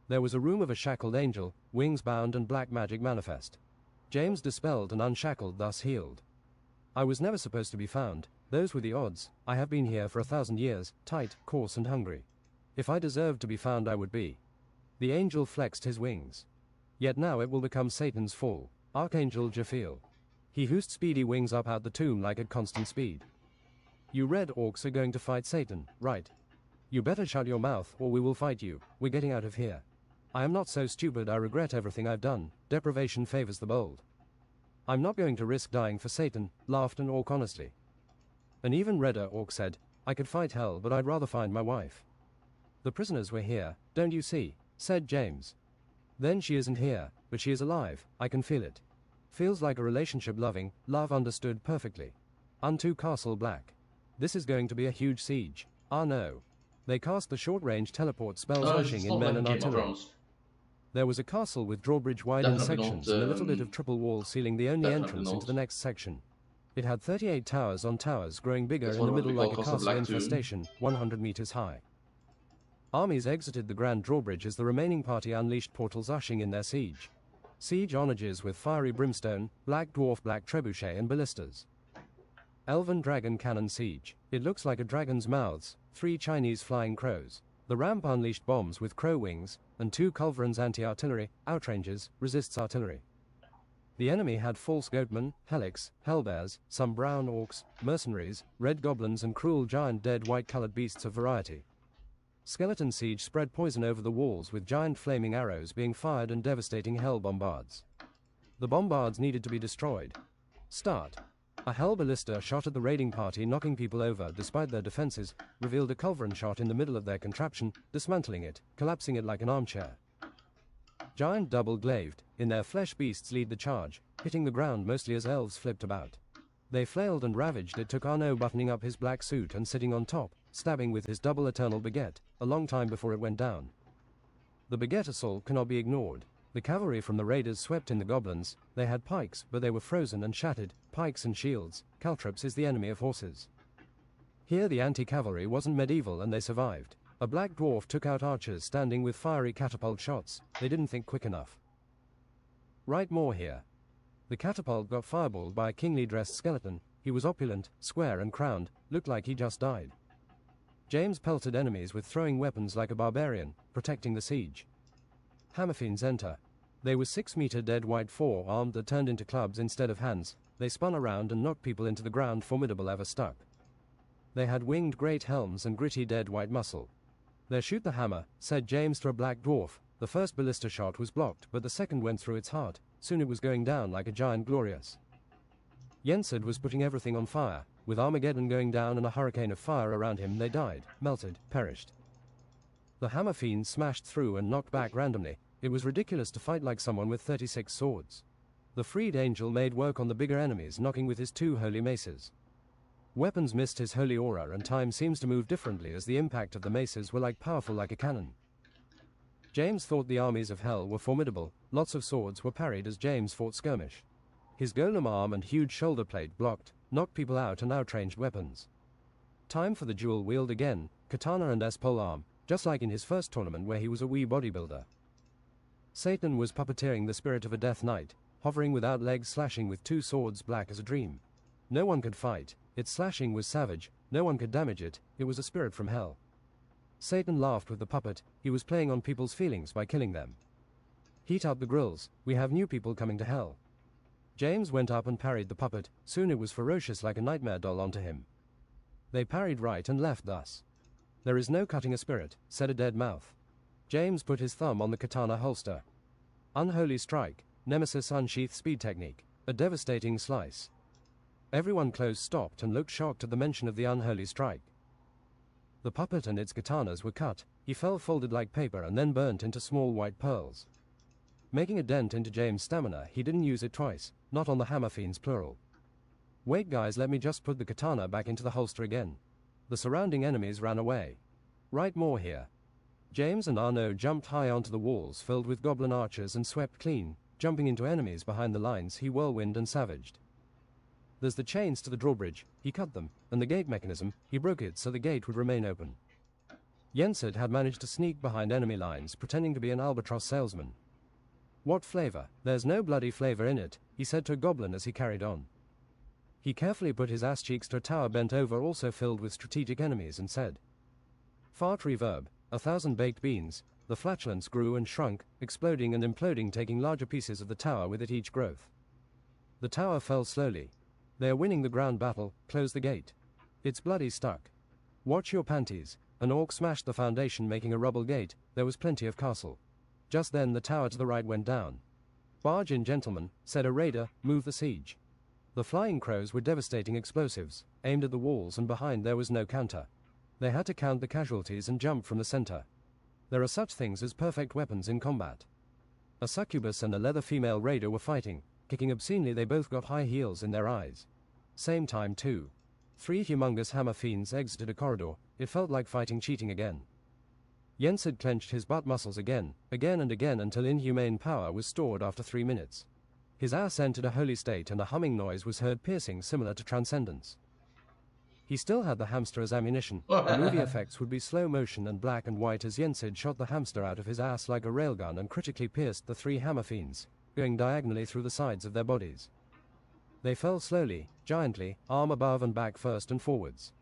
There was a room of a shackled angel, wings bound and black magic manifest. James dispelled and unshackled, thus healed. I was never supposed to be found. Those were the odds. I have been here for 1,000 years, tight, coarse and hungry. If I deserved to be found, I would be. The angel flexed his wings. Yet now it will become Satan's fall. Archangel Japhiel. He hoosed speedy wings up out the tomb like at constant speed. You red orcs are going to fight Satan, right? You better shut your mouth or we will fight you. We're getting out of here. I am not so stupid. I regret everything I've done. Deprivation favors the bold. I'm not going to risk dying for Satan, laughed an orc honestly. An even redder orc said, I could fight hell, but I'd rather find my wife. The prisoners were here, don't you see? Said James. Then she isn't here, but she is alive. I can feel it. Feels like a relationship loving, love understood perfectly. Unto Castle Black. This is going to be a huge siege. Ah no. They cast the short-range teleport spells, rushing in men and artillery. There was a castle with drawbridge wide in sections and a little bit of triple wall sealing the only entrance into the next section. It had 38 towers on towers, growing bigger in the middle like a castle infestation, 100 meters high. Armies exited the grand drawbridge as the remaining party unleashed portals, ushering in their siege. Siege onages with fiery brimstone, black dwarf, black trebuchet and ballistas. Elven dragon cannon siege. It looks like a dragon's mouths, 3 Chinese flying crows. The ramp unleashed bombs with crow wings, and 2 culverins anti-artillery, outranges, resists artillery. The enemy had false goatmen, helix, hellbears, some brown orcs, mercenaries, red goblins and cruel giant dead white-colored beasts of variety. Skeleton siege spread poison over the walls with giant flaming arrows being fired and devastating hell bombards. The bombards needed to be destroyed. Start. A hell ballista shot at the raiding party, knocking people over despite their defenses, revealed a culverin shot in the middle of their contraption, dismantling it, collapsing it like an armchair. Giant double-glaved, in their flesh beasts lead the charge, hitting the ground mostly as elves flipped about. They flailed and ravaged. It took Arno buttoning up his black suit and sitting on top, stabbing with his double eternal baguette, a long time before it went down. The baguette assault cannot be ignored. The cavalry from the raiders swept in the goblins. They had pikes, but they were frozen and shattered, pikes and shields. Caltrops is the enemy of horses. Here the anti-cavalry wasn't medieval and they survived. A black dwarf took out archers standing with fiery catapult shots. They didn't think quick enough. Write more here. The catapult got fireballed by a kingly dressed skeleton. He was opulent, square and crowned, looked like he just died. James pelted enemies with throwing weapons like a barbarian, protecting the siege. Hammerfiends enter. They were 6-meter dead white four-armed that turned into clubs instead of hands. They spun around and knocked people into the ground, formidable ever stuck. They had winged great helms and gritty dead white muscle. "There, shoot the hammer," said James to a black dwarf. The first ballista shot was blocked, but the second went through its heart. Soon it was going down like a giant glorious. Yensud was putting everything on fire. With Armageddon going down and a hurricane of fire around him, they died, melted, perished. The hammer fiends smashed through and knocked back randomly. It was ridiculous to fight like someone with 36 swords. The freed angel made work on the bigger enemies, knocking with his 2 holy maces. Weapons missed his holy aura, and time seems to move differently as the impact of the maces were powerful like a cannon. James thought the armies of hell were formidable. Lots of swords were parried as James fought skirmish. His golem arm and huge shoulder plate blocked, knocked people out and outranged weapons. Time for the dual wield again, katana and S-pole arm, just like in his first tournament where he was a wee bodybuilder. Satan was puppeteering the spirit of a death knight, hovering without legs, slashing with 2 swords black as a dream. No one could fight. Its slashing was savage. No one could damage it. It was a spirit from hell. Satan laughed with the puppet. He was playing on people's feelings by killing them. Heat up the grills. We have new people coming to hell. James went up and parried the puppet. Soon it was ferocious like a nightmare doll onto him. They parried right and left thus. "There is no cutting a spirit," said a dead mouth. James put his thumb on the katana holster. Unholy strike. Nemesis unsheath speed technique. A devastating slice. Everyone close stopped and looked shocked at the mention of the unholy strike. The puppet and its katanas were cut. He fell folded like paper and then burnt into small white pearls. Making a dent into James' stamina, he didn't use it twice, not on the hammer fiends plural. "Wait guys, let me just put the katana back into the holster again." The surrounding enemies ran away. Write more here. James and Arnaud jumped high onto the walls filled with goblin archers and swept clean, jumping into enemies behind the lines. He whirlwind and savaged. "There's the chains to the drawbridge." He cut them, and the gate mechanism, he broke it so the gate would remain open. Yensud had managed to sneak behind enemy lines, pretending to be an albatross salesman. "What flavor?" "There's no bloody flavor in it," he said to a goblin as he carried on. He carefully put his ass cheeks to a tower bent over, also filled with strategic enemies, and said, "Fart reverb, 1,000 baked beans." The flatulence grew and shrunk, exploding and imploding, taking larger pieces of the tower with it each growth. The tower fell slowly. "They are winning the ground battle. Close the gate." "It's bloody stuck." "Watch your panties." An orc smashed the foundation, making a rubble gate. There was plenty of castle. Just then the tower to the right went down. "Barge in, gentlemen," said a raider. "Move the siege." The flying crows were devastating explosives, aimed at the walls, and behind there was no counter. They had to count the casualties and jump from the center. There are such things as perfect weapons in combat. A succubus and a leather female raider were fighting. Kicking obscenely, they both got high heels in their eyes. Same time too. 3 humongous hammer fiends exited a corridor. It felt like fighting cheating again. Yensud clenched his butt muscles again and again until inhumane power was stored after 3 minutes. His ass entered a holy state and a humming noise was heard, piercing, similar to transcendence. He still had the hamster as ammunition. The movie effects would be slow motion and black and white as Yensud shot the hamster out of his ass like a railgun and critically pierced the 3 hammer fiends, going diagonally through the sides of their bodies. They fell slowly, giantly, arm above and back first and forwards.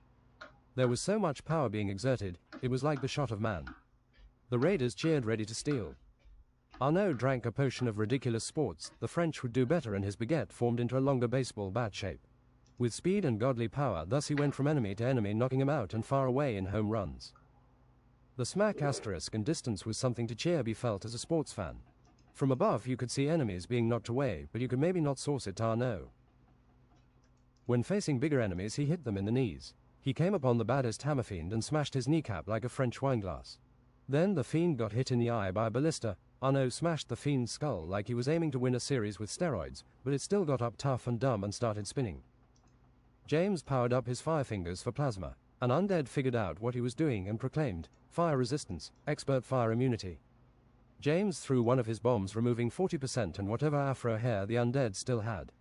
There was so much power being exerted, it was like the shot of man. The raiders cheered, ready to steal. Arnaud drank a potion of ridiculous sports. The French would do better, and his baguette formed into a longer baseball bat shape. With speed and godly power, thus he went from enemy to enemy, knocking him out and far away in home runs. The smack asterisk and distance was something to cheer be felt as a sports fan. From above you could see enemies being knocked away, but you could maybe not source it to Arnaud. When facing bigger enemies, he hit them in the knees. He came upon the baddest hammer fiend and smashed his kneecap like a French wineglass. Then the fiend got hit in the eye by a ballista. Arnaud smashed the fiend's skull like he was aiming to win a series with steroids, but it still got up tough and dumb and started spinning. James powered up his fire fingers for plasma. An undead figured out what he was doing and proclaimed, "Fire resistance, expert fire immunity." James threw one of his bombs, removing 40% and whatever afro hair the undead still had.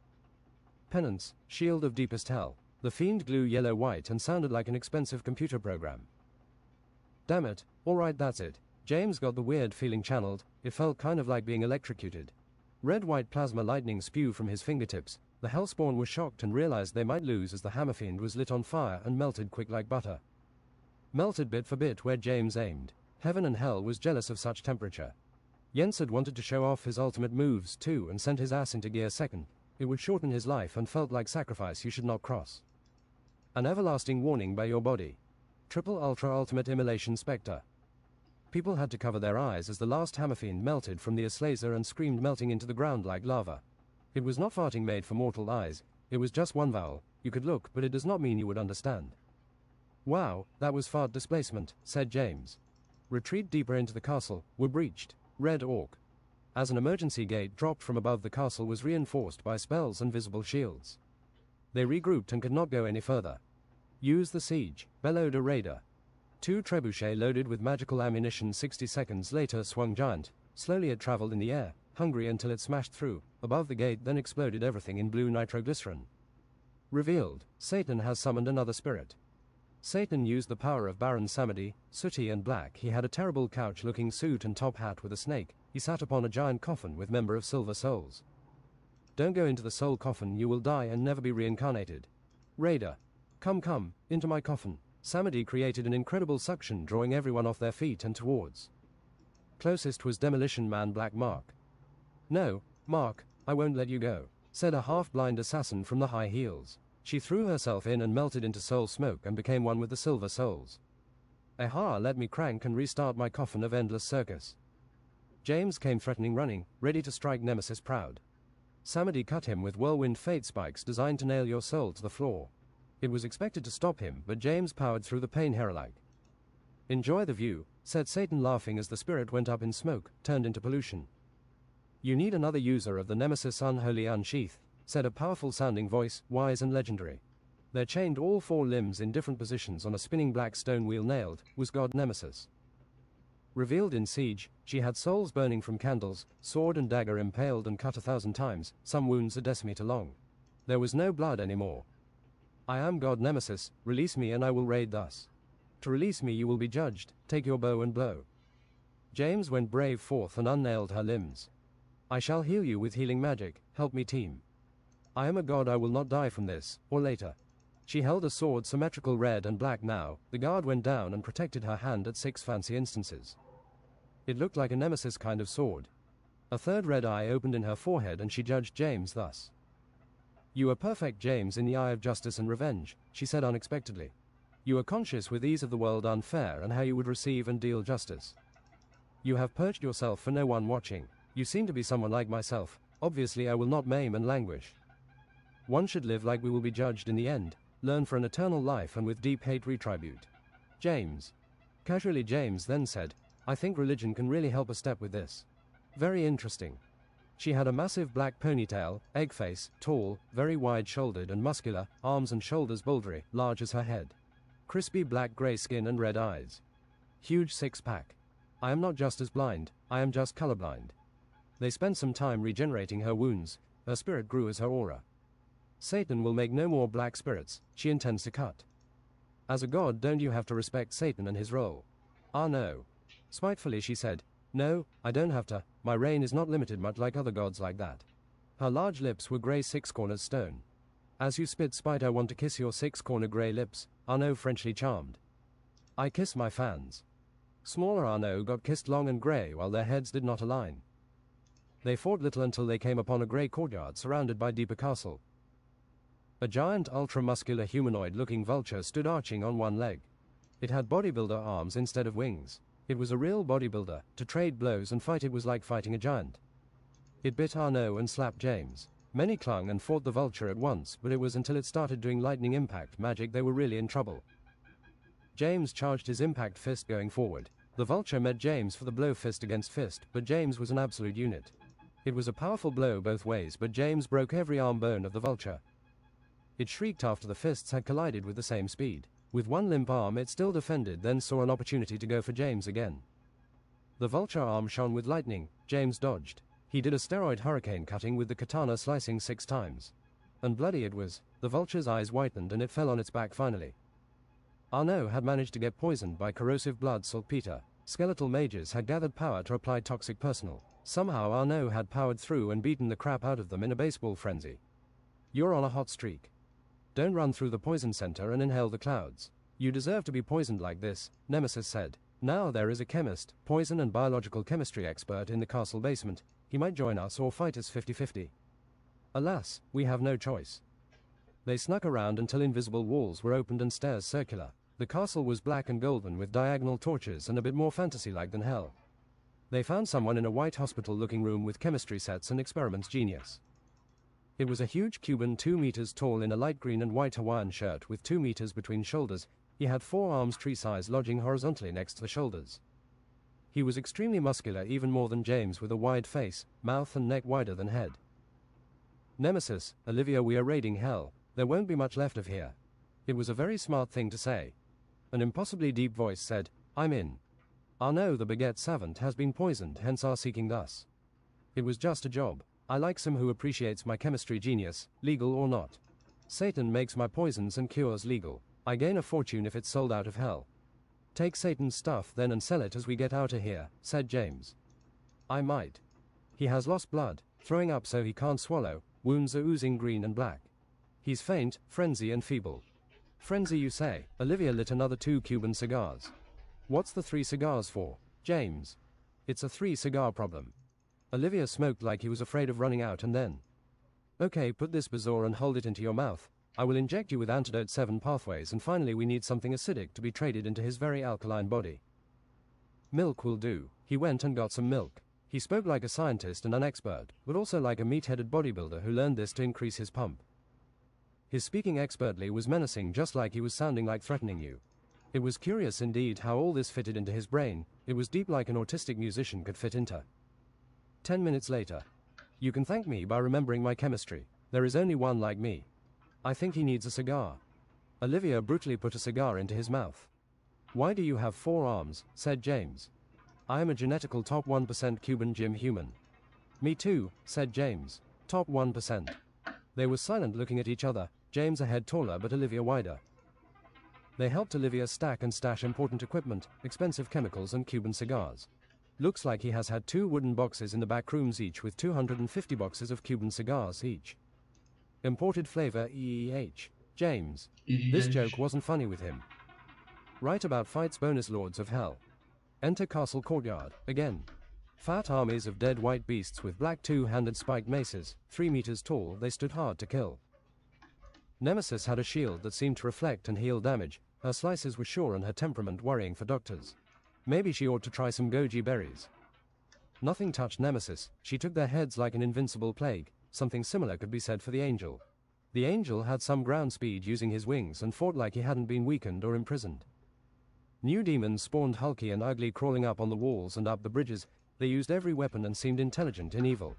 Penance, shield of deepest hell. The fiend glue yellow-white and sounded like an expensive computer program. Damn it, alright, that's it. James got the weird feeling channeled, it felt kind of like being electrocuted. Red-white plasma lightning spewed from his fingertips. The Hellspawn was shocked and realized they might lose as the Hammerfiend was lit on fire and melted quick like butter. Melted bit for bit where James aimed. Heaven and hell was jealous of such temperature. Jens had wanted to show off his ultimate moves too and sent his ass into gear second. It would shorten his life and felt like sacrifice you should not cross. An everlasting warning by your body. Triple Ultra Ultimate Immolation Spectre. People had to cover their eyes as the last Hammerfiend melted from the Aslazer and screamed, melting into the ground like lava. It was not farting made for mortal eyes, it was just one vowel. You could look, but it does not mean you would understand. Wow, that was fart displacement, said James. Retreat deeper into the castle, were breached. Red Orc. As an emergency gate dropped from above, the castle was reinforced by spells and visible shields. They regrouped and could not go any further. Use the siege, bellowed a raider. 2 trebuchets loaded with magical ammunition 60 seconds later swung giant. Slowly it traveled in the air, hungry until it smashed through, above the gate, then exploded everything in blue nitroglycerin. Revealed, Satan has summoned another spirit. Satan used the power of Baron Samedi, sooty and black. He had a terrible couch-looking suit and top hat with a snake. He sat upon a giant coffin with member of silver souls. Don't go into the soul coffin, you will die and never be reincarnated. Raider. Come, into my coffin. Samedi created an incredible suction, drawing everyone off their feet and towards. Closest was Demolition Man Black Mark. No, Mark, I won't let you go, said a half-blind assassin from the high heels. She threw herself in and melted into soul smoke and became one with the silver souls. Aha, let me crank and restart my coffin of endless circus. James came threatening, running, ready to strike Nemesis proud. Samedi cut him with whirlwind fate spikes designed to nail your soul to the floor. It was expected to stop him, but James powered through the pain heralike. Enjoy the view, said Satan, laughing as the spirit went up in smoke, turned into pollution. You need another user of the Nemesis Unholy Unsheath, said a powerful-sounding voice, wise and legendary. There, chained all 4 limbs in different positions on a spinning black stone wheel nailed, was God Nemesis. Revealed in siege, she had souls burning from candles, sword and dagger impaled and cut 1,000 times, some wounds a decimeter long. There was no blood anymore. I am God Nemesis, release me and I will raid thus. To release me you will be judged, take your bow and blow. James went brave forth and unnailed her limbs. I shall heal you with healing magic, help me team. I am a god, I will not die from this, or later. She held a sword symmetrical red and black now. The guard went down and protected her hand at 6 fancy instances. It looked like a Nemesis kind of sword. A third red eye opened in her forehead and she judged James thus. You are perfect, James, in the eye of justice and revenge, she said unexpectedly. You are conscious with ease of the world unfair and how you would receive and deal justice. You have purged yourself for no one watching. You seem to be someone like myself. Obviously I will not maim and languish. One should live like we will be judged in the end, learn for an eternal life and with deep hate retribute. James. Casually James then said, I think religion can really help a step with this. Very interesting. She had a massive black ponytail, egg face, tall, very wide-shouldered and muscular, arms and shoulders bouldery, large as her head. Crispy black-grey skin and red eyes. Huge six-pack. I am not just as blind, I am just colorblind. They spent some time regenerating her wounds. Her spirit grew as her aura. Satan will make no more black spirits, she intends to cut. As a god, don't you have to respect Satan and his role? Ah no. Spitefully she said, no, I don't have to, my reign is not limited much like other gods like that. Her large lips were grey 6-cornered stone. As you spit spite, I want to kiss your 6-corner grey lips, Arnaud Frenchly charmed. I kiss my fans. Smaller Arnaud got kissed long and grey while their heads did not align. They fought little until they came upon a grey courtyard surrounded by deeper castle. A giant ultra-muscular humanoid-looking vulture stood arching on one leg. It had bodybuilder arms instead of wings. It was a real bodybuilder. To trade blows and fight it was like fighting a giant. It bit Arnaud and slapped James. Many clung and fought the vulture at once, but it was until it started doing lightning impact magic they were really in trouble. James charged his impact fist going forward. The vulture met James for the blow fist against fist, but James was an absolute unit. It was a powerful blow both ways, but James broke every arm bone of the vulture. It shrieked after the fists had collided with the same speed. With one limp arm it still defended, then saw an opportunity to go for James again. The vulture arm shone with lightning. James dodged. He did a steroid hurricane cutting with the katana, slicing 6 times. And bloody it was. The vulture's eyes whitened and it fell on its back finally. Arnaud had managed to get poisoned by corrosive blood saltpeter. Skeletal mages had gathered power to apply toxic personnel. Somehow Arnaud had powered through and beaten the crap out of them in a baseball frenzy. You're on a hot streak. Don't run through the poison center and inhale the clouds. You deserve to be poisoned like this, Nemesis said. Now there is a chemist, poison and biological chemistry expert in the castle basement. He might join us or fight us 50-50. Alas, we have no choice. They snuck around until invisible walls were opened and stairs circular. The castle was black and golden with diagonal torches and a bit more fantasy-like than hell. They found someone in a white hospital-looking room with chemistry sets and experiments genius. It was a huge Cuban 2 meters tall in a light green and white Hawaiian shirt with 2 meters between shoulders. He had 4 arms tree-size lodging horizontally next to the shoulders. He was extremely muscular, even more than James, with a wide face, mouth and neck wider than head. Nemesis, Olivia, we are raiding hell. There won't be much left of here. It was a very smart thing to say. An impossibly deep voice said, I'm in. Arnaud the baguette savant has been poisoned, hence our seeking thus. It was just a job. I like some who appreciates my chemistry genius, legal or not. Satan makes my poisons and cures legal. I gain a fortune if it's sold out of hell. Take Satan's stuff then and sell it as we get out of here, said James. I might. He has lost blood, throwing up so he can't swallow, wounds are oozing green and black. He's faint, frenzy and feeble. Frenzy you say? Olivia lit another 2 Cuban cigars. What's the 3 cigars for, James? It's a 3 cigar problem. Olivia smoked like he was afraid of running out and then. Okay, put this bazaar and hold it into your mouth. I will inject you with antidote 7 pathways and finally we need something acidic to be traded into his very alkaline body. Milk will do. He went and got some milk. He spoke like a scientist and an expert, but also like a meat-headed bodybuilder who learned this to increase his pump. His speaking expertly was menacing, just like he was sounding like threatening you. It was curious indeed how all this fitted into his brain. It was deep, like an autistic musician could fit into. 10 minutes later. You can thank me by remembering my chemistry. There is only one like me. I think he needs a cigar. Olivia brutally put a cigar into his mouth. Why do you have 4 arms, said James. I am a genetical top 1% Cuban gym human. Me too, said James. Top 1%. They were silent, looking at each other, James a head taller but Olivia wider. They helped Olivia stack and stash important equipment, expensive chemicals and Cuban cigars. Looks like he has had 2 wooden boxes in the back rooms, each with 250 boxes of Cuban cigars each. Imported flavor EEH. James. This joke wasn't funny with him. Write about fights bonus lords of hell. Enter castle courtyard, again. Fat armies of dead white beasts with black 2-handed spiked maces, 3 meters tall, they stood hard to kill. Nemesis had a shield that seemed to reflect and heal damage. Her slices were sure and her temperament worrying for doctors. Maybe she ought to try some goji berries. Nothing touched Nemesis. She took their heads like an invincible plague. Something similar could be said for the angel. The angel had some ground speed using his wings and fought like he hadn't been weakened or imprisoned. New demons spawned, hulky and ugly, crawling up on the walls and up the bridges. They used every weapon and seemed intelligent in evil.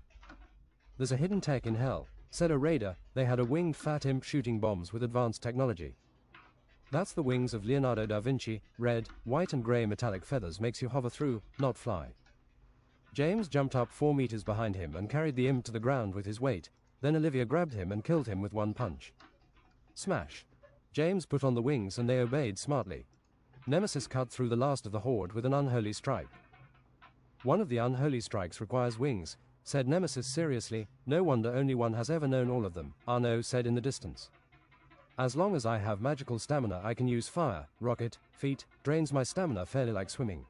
There's a hidden tech in hell, said a raider. They had a winged fat imp shooting bombs with advanced technology. That's the wings of Leonardo da Vinci. Red, white and grey metallic feathers makes you hover through, not fly. James jumped up 4 meters behind him and carried the imp to the ground with his weight. Then Olivia grabbed him and killed him with 1 punch. Smash. James put on the wings and they obeyed smartly. Nemesis cut through the last of the horde with an unholy strike. One of the unholy strikes requires wings, said Nemesis seriously. No wonder only one has ever known all of them, Arnaud said in the distance. As long as I have magical stamina, I can use fire, rocket, feet, drains my stamina fairly like swimming.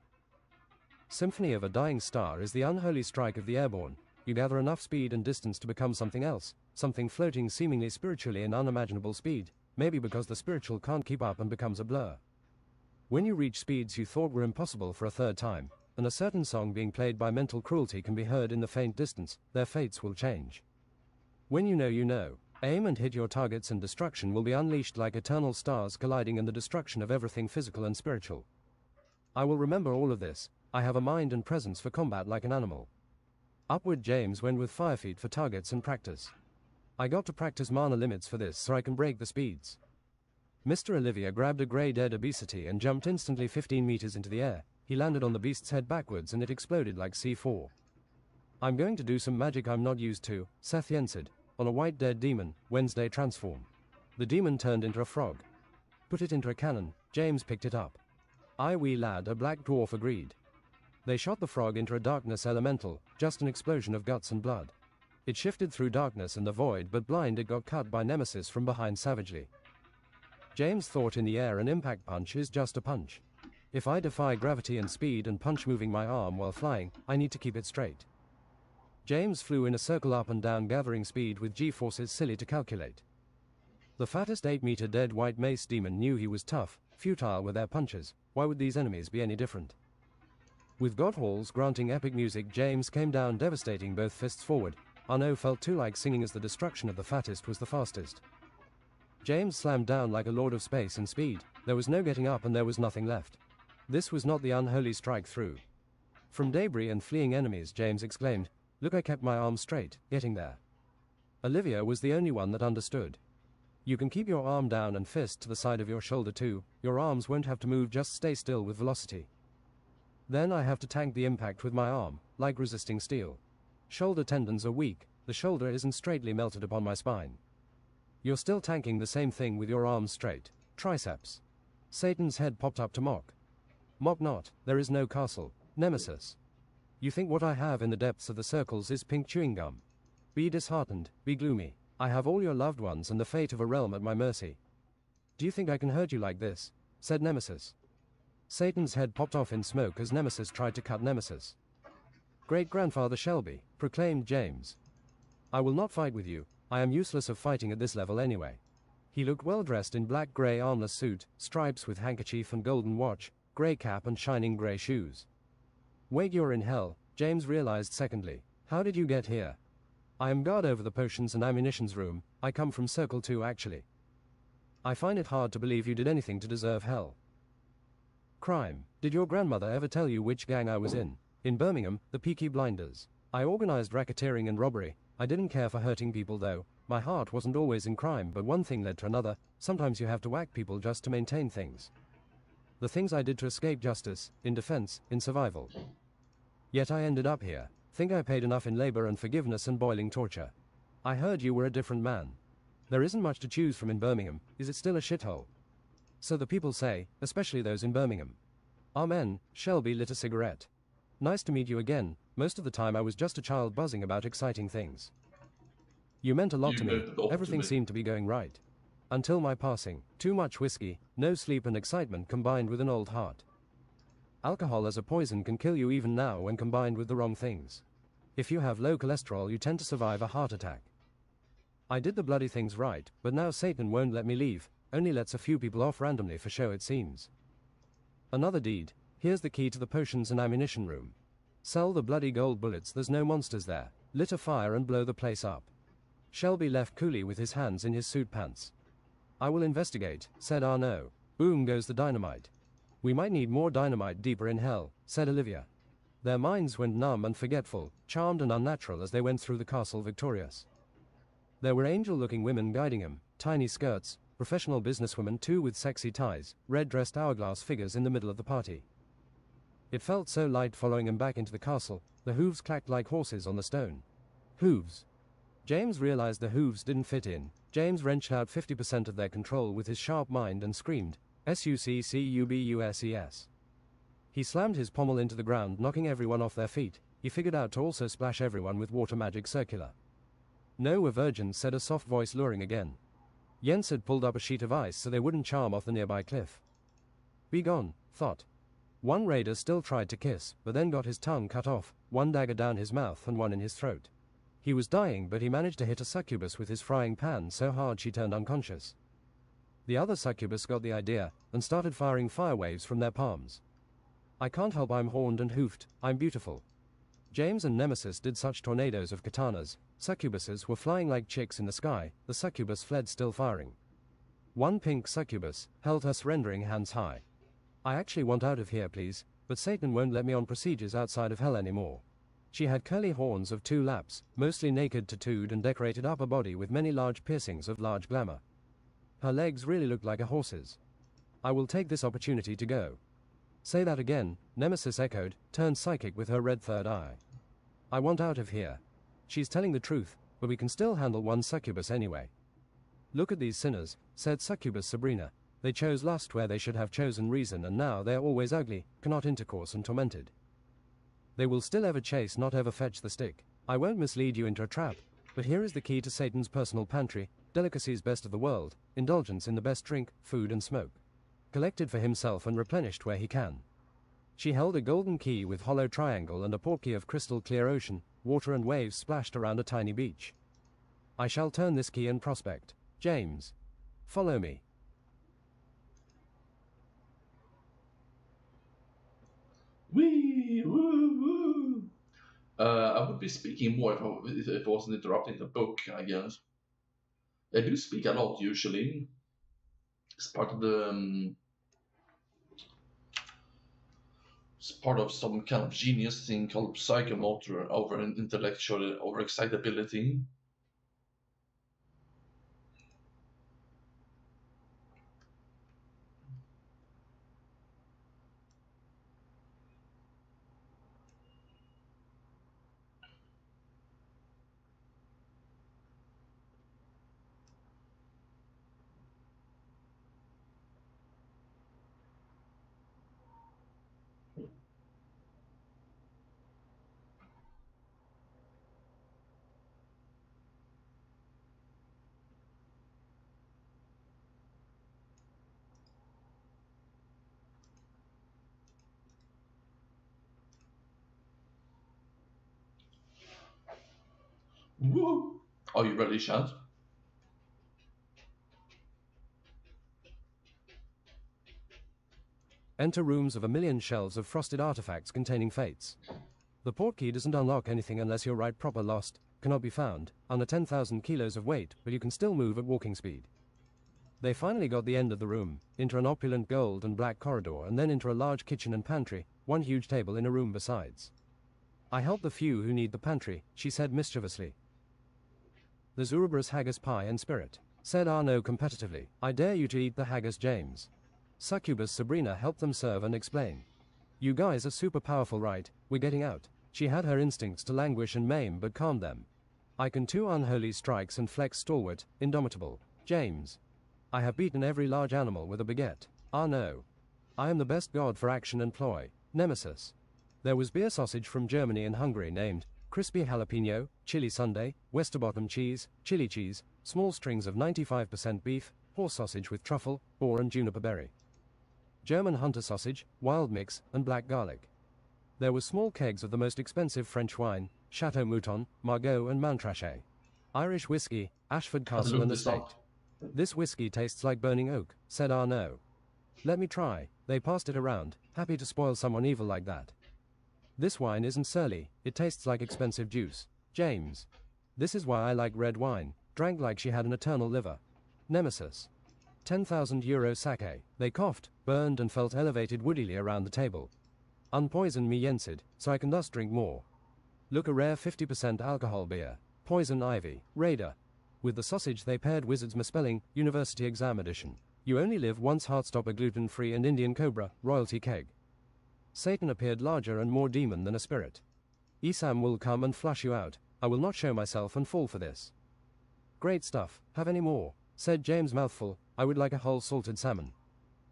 Symphony of a Dying Star is the unholy strike of the airborne. You gather enough speed and distance to become something else, something floating seemingly spiritually in unimaginable speed, maybe because the spiritual can't keep up and becomes a blur. When you reach speeds you thought were impossible for a 3rd time, and a certain song being played by mental cruelty can be heard in the faint distance, their fates will change. When you know you know. Aim and hit your targets and destruction will be unleashed like eternal stars colliding in the destruction of everything physical and spiritual. I will remember all of this. I have a mind and presence for combat like an animal. Upward. James went with fire feet for targets and practice. I got to practice mana limits for this so I can break the speeds. Mr. Olivia grabbed a grey dead obesity and jumped instantly 15 meters into the air. He landed on the beast's head backwards and it exploded like C4. I'm going to do some magic I'm not used to, Seth Yensid. On a white dead demon, Wednesday transform. The demon turned into a frog. Put it into a cannon, James picked it up. "Aye, wee lad," a black dwarf agreed. They shot the frog into a darkness elemental, just an explosion of guts and blood. It shifted through darkness and the void, but blind, it got cut by Nemesis from behind savagely. James thought, in the air, an impact punch is just a punch. If I defy gravity and speed and punch moving my arm while flying, I need to keep it straight. James flew in a circle up and down, gathering speed with G-forces silly to calculate. The fattest 8-meter dead white mace demon knew he was tough, futile with their punches. Why would these enemies be any different? With God Halls granting epic music, James came down devastating, both fists forward. Arno felt too like singing as the destruction of the fattest was the fastest. James slammed down like a lord of space and speed. There was no getting up and there was nothing left. This was not the unholy strike through. From debris and fleeing enemies, James exclaimed, "Look, I kept my arm straight, getting there." Olivia was the only one that understood. You can keep your arm down and fist to the side of your shoulder too. Your arms won't have to move, just stay still with velocity. Then I have to tank the impact with my arm, like resisting steel. Shoulder tendons are weak, the shoulder isn't straightly melted upon my spine. You're still tanking the same thing with your arms straight. Triceps. Satan's head popped up to mock. Mock not, there is no castle. Nemesis. You think what I have in the depths of the circles is pink chewing gum. Be disheartened, be gloomy. I have all your loved ones and the fate of a realm at my mercy. Do you think I can hurt you like this? Said Nemesis. Satan's head popped off in smoke as Nemesis tried to cut Nemesis. Great-grandfather Shelby, proclaimed James. I will not fight with you. I am useless of fighting at this level anyway. He looked well dressed in black-grey armless suit, stripes with handkerchief and golden watch, grey cap and shining grey shoes. Wait, you're in hell, James realized secondly. How did you get here? I am guard over the potions and ammunitions room. I come from Circle 2 actually. I find it hard to believe you did anything to deserve hell. Crime. Did your grandmother ever tell you which gang I was in? In Birmingham, the Peaky Blinders. I organized racketeering and robbery. I didn't care for hurting people though. My heart wasn't always in crime, but one thing led to another. Sometimes you have to whack people just to maintain things. The things I did to escape justice, in defense, in survival. Yet I ended up here. Think I paid enough in labor and forgiveness and boiling torture. I heard you were a different man. There isn't much to choose from in Birmingham. Is it still a shithole? So the people say, especially those in Birmingham. Amen. Shelby lit a cigarette. Nice to meet you again. Most of the time I was just a child buzzing about exciting things. You meant a lot to me. Everything seemed to be going right. Until my passing. Too much whiskey, no sleep and excitement combined with an old heart. Alcohol as a poison can kill you even now when combined with the wrong things. If you have low cholesterol, you tend to survive a heart attack. I did the bloody things right, but now Satan won't let me leave, only lets a few people off randomly for show it seems. Another deed. Here's the key to the potions and ammunition room. Sell the bloody gold bullets, there's no monsters there. Lit a fire and blow the place up. Shelby left coolly with his hands in his suit pants. I will investigate, said Arno. Boom goes the dynamite. We might need more dynamite deeper in hell, said Olivia. Their minds went numb and forgetful, charmed and unnatural as they went through the castle victorious. There were angel-looking women guiding him, tiny skirts, professional businesswomen too with sexy ties, red-dressed hourglass figures in the middle of the party. It felt so light following him back into the castle, the hooves clacked like horses on the stone. Hooves. James realized the hooves didn't fit in. James wrenched out 50% of their control with his sharp mind and screamed, "Succubus!" He slammed his pommel into the ground, knocking everyone off their feet. He figured out to also splash everyone with water magic circular. No, we're virgins, said a soft voice luring again. Jens had pulled up a sheet of ice so they wouldn't charm off the nearby cliff. Be gone, thought. One raider still tried to kiss, but then got his tongue cut off, one dagger down his mouth and one in his throat. He was dying, but he managed to hit a succubus with his frying pan so hard she turned unconscious. The other succubus got the idea and started firing fire waves from their palms. I can't help I'm horned and hoofed, I'm beautiful. James and Nemesis did such tornadoes of katanas. Succubuses were flying like chicks in the sky. The succubus fled still firing. One pink succubus held her surrendering hands high. I actually want out of here, please, but Satan won't let me on procedures outside of hell anymore. She had curly horns of 2 laps, mostly naked, tattooed and decorated upper body with many large piercings of large glamour. Her legs really looked like a horse's. I will take this opportunity to go. Say that again, Nemesis echoed, turned psychic with her red third eye. I want out of here. She's telling the truth, but we can still handle one succubus anyway. Look at these sinners, said Succubus Sabrina. They chose lust where they should have chosen reason, and now they are always ugly, cannot intercourse, and tormented. They will still ever chase, not ever fetch the stick. I won't mislead you into a trap, but here is the key to Satan's personal pantry, delicacies best of the world, indulgence in the best drink, food and smoke. Collected for himself and replenished where he can. She held a golden key with hollow triangle and a portkey of crystal clear ocean, water and waves splashed around a tiny beach. I shall turn this key and prospect. James. Follow me. Wee, woo, woo. I would be speaking more if it wasn't interrupting the book, I guess. I do speak a lot usually. It's part of the it's part of some kind of genius thing called psychomotor over intellectual overexcitability. Woo! Are you ready, Chad? Enter rooms of 1,000,000 shelves of frosted artifacts containing fates. The portkey doesn't unlock anything unless you're right proper lost, cannot be found, under 10,000 kilos of weight, but you can still move at walking speed. They finally got the end of the room, into an opulent gold and black corridor, and then into a large kitchen and pantry, one huge table in a room besides. I help the few who need the pantry, she said mischievously. There's Ouroboros haggis pie and spirit, said Arnaud competitively. I dare you to eat the haggis, James. Succubus Sabrina helped them serve and explain. You guys are super powerful, right? We're getting out. She had her instincts to languish and maim but calmed them. I can two unholy strikes and flex stalwart, indomitable. James. I have beaten every large animal with a baguette. Arnaud. I am the best god for action and ploy. Nemesis. There was beer sausage from Germany and Hungary named crispy jalapeno, chili sundae, Westerbottom cheese, chili cheese, small strings of 95% beef, horse sausage with truffle, boar and juniper berry. German hunter sausage, wild mix, and black garlic. There were small kegs of the most expensive French wine, Chateau Mouton, Margaux and Montrachet. Irish whiskey, Ashford Castle and Estate. This whiskey tastes like burning oak, said Arnaud. Let me try. They passed it around, happy to spoil someone evil like that. This wine isn't surly, it tastes like expensive juice. James. This is why I like red wine, drank like she had an eternal liver. Nemesis. 10,000 euro sake. They coughed, burned and felt elevated woodily around the table. Unpoison me Yensid, so I can thus drink more. Look, a rare 50% alcohol beer. Poison ivy. Raider. With the sausage they paired Wizard's misspelling, University Exam Edition. You only live once, Heartstopper gluten-free and Indian Cobra, royalty keg. Satan appeared larger and more demon than a spirit. Isam will come and flush you out. I will not show myself and fall for this. Great stuff. Have any more? Said James mouthful. I would like a whole salted salmon.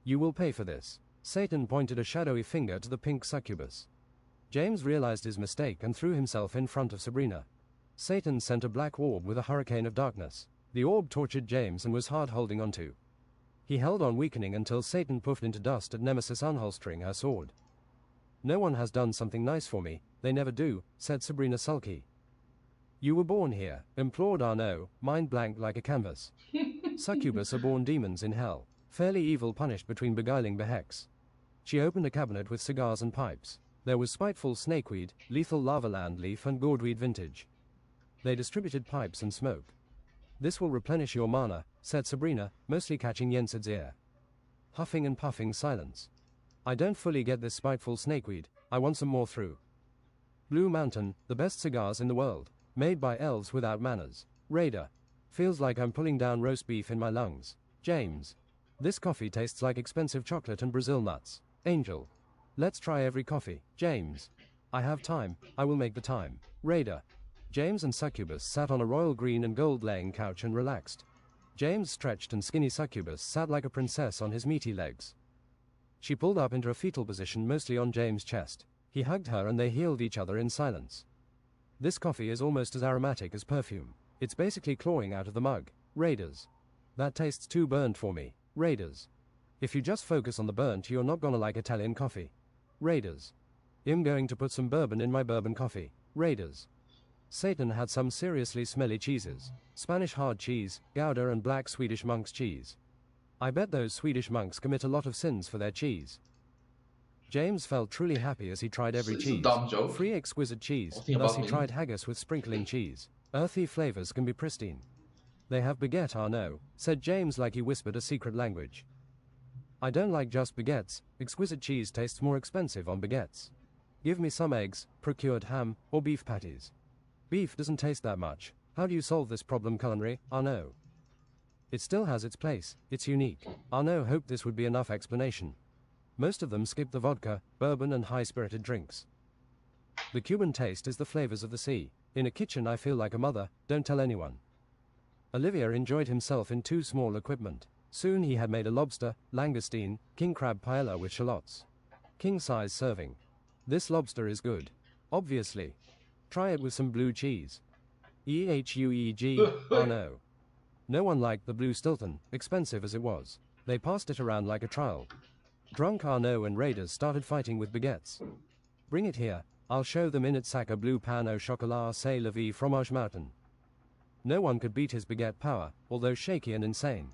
You will pay for this. Satan pointed a shadowy finger to the pink succubus. James realized his mistake and threw himself in front of Sabrina. Satan sent a black orb with a hurricane of darkness. The orb tortured James and was hard holding onto. He held on weakening until Satan puffed into dust at Nemesis unholstering her sword. No one has done something nice for me, they never do, said Sabrina sulky. You were born here, implored Arnaud, mind blank like a canvas. Succubus are born demons in hell, fairly evil punished between beguiling behecks. She opened a cabinet with cigars and pipes. There was spiteful snakeweed, lethal lavaland leaf and gourdweed vintage. They distributed pipes and smoke. This will replenish your mana, said Sabrina, mostly catching Yensid's ear. Huffing and puffing silence. I don't fully get this spiteful snakeweed, I want some more through. Blue Mountain, the best cigars in the world, made by elves without manners. Raider. Feels like I'm pulling down roast beef in my lungs. James. This coffee tastes like expensive chocolate and Brazil nuts. Angel. Let's try every coffee. James. I have time, I will make the time. Raider. James and Succubus sat on a royal green and gold laying couch and relaxed. James' stretched and skinny succubus sat like a princess on his meaty legs. She pulled up into a fetal position mostly on James' chest. He hugged her and they healed each other in silence. This coffee is almost as aromatic as perfume. It's basically clawing out of the mug. Raiders. That tastes too burnt for me. Raiders. If you just focus on the burnt, you're not gonna like Italian coffee. Raiders. I'm going to put some bourbon in my bourbon coffee. Raiders. Satan had some seriously smelly cheeses. Spanish hard cheese, Gouda and black Swedish monk's cheese. I bet those Swedish monks commit a lot of sins for their cheese. James felt truly happy as he tried every It's cheese. a dumb joke. Free exquisite cheese. Think Thus about he me. tried haggis with sprinkling cheese. Earthy flavors can be pristine. They have baguette, no, said James like he whispered a secret language. I don't like just baguettes. Exquisite cheese tastes more expensive on baguettes. Give me some eggs, procured ham, or beef patties. Beef doesn't taste that much. How do you solve this problem culinary, no? It still has its place. It's unique. Arnaud hoped this would be enough explanation. Most of them skip the vodka, bourbon and high-spirited drinks. The Cuban taste is the flavors of the sea. In a kitchen I feel like a mother, don't tell anyone. Olivier enjoyed himself in too small equipment. Soon he had made a lobster, langoustine, king crab paella with shallots. King-size serving. This lobster is good. Obviously. Try it with some blue cheese. EHUEG, no. No one liked the blue Stilton, expensive as it was. They passed it around like a trial. Drunk Arnaud and raiders started fighting with baguettes. Bring it here, I'll show them in its sac a bleu pain au chocolat c'est la vie fromage mountain. No one could beat his baguette power, although shaky and insane.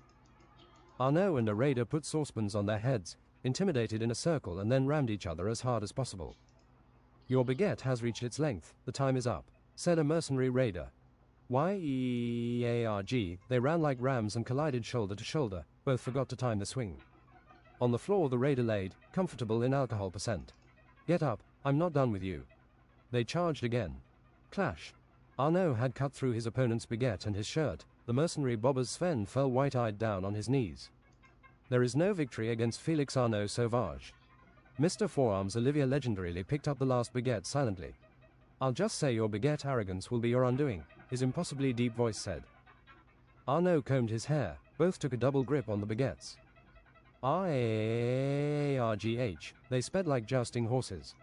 Arnaud and a raider put saucepans on their heads, intimidated in a circle and then rammed each other as hard as possible. Your baguette has reached its length, the time is up, said a mercenary raider. YEARG, they ran like rams and collided shoulder to shoulder, both forgot to time the swing. On the floor the raider laid, comfortable in alcohol percent. Get up, I'm not done with you. They charged again. Clash. Arnaud had cut through his opponent's baguette and his shirt. The mercenary bobber Sven fell white-eyed down on his knees. There is no victory against Felix Arnaud Sauvage. Mr. Forearms Olivier legendarily picked up the last baguette silently. I'll just say your baguette arrogance will be your undoing, his impossibly deep voice said. Arnaud combed his hair, both took a double grip on the baguettes. RARGH, they sped like jousting horses.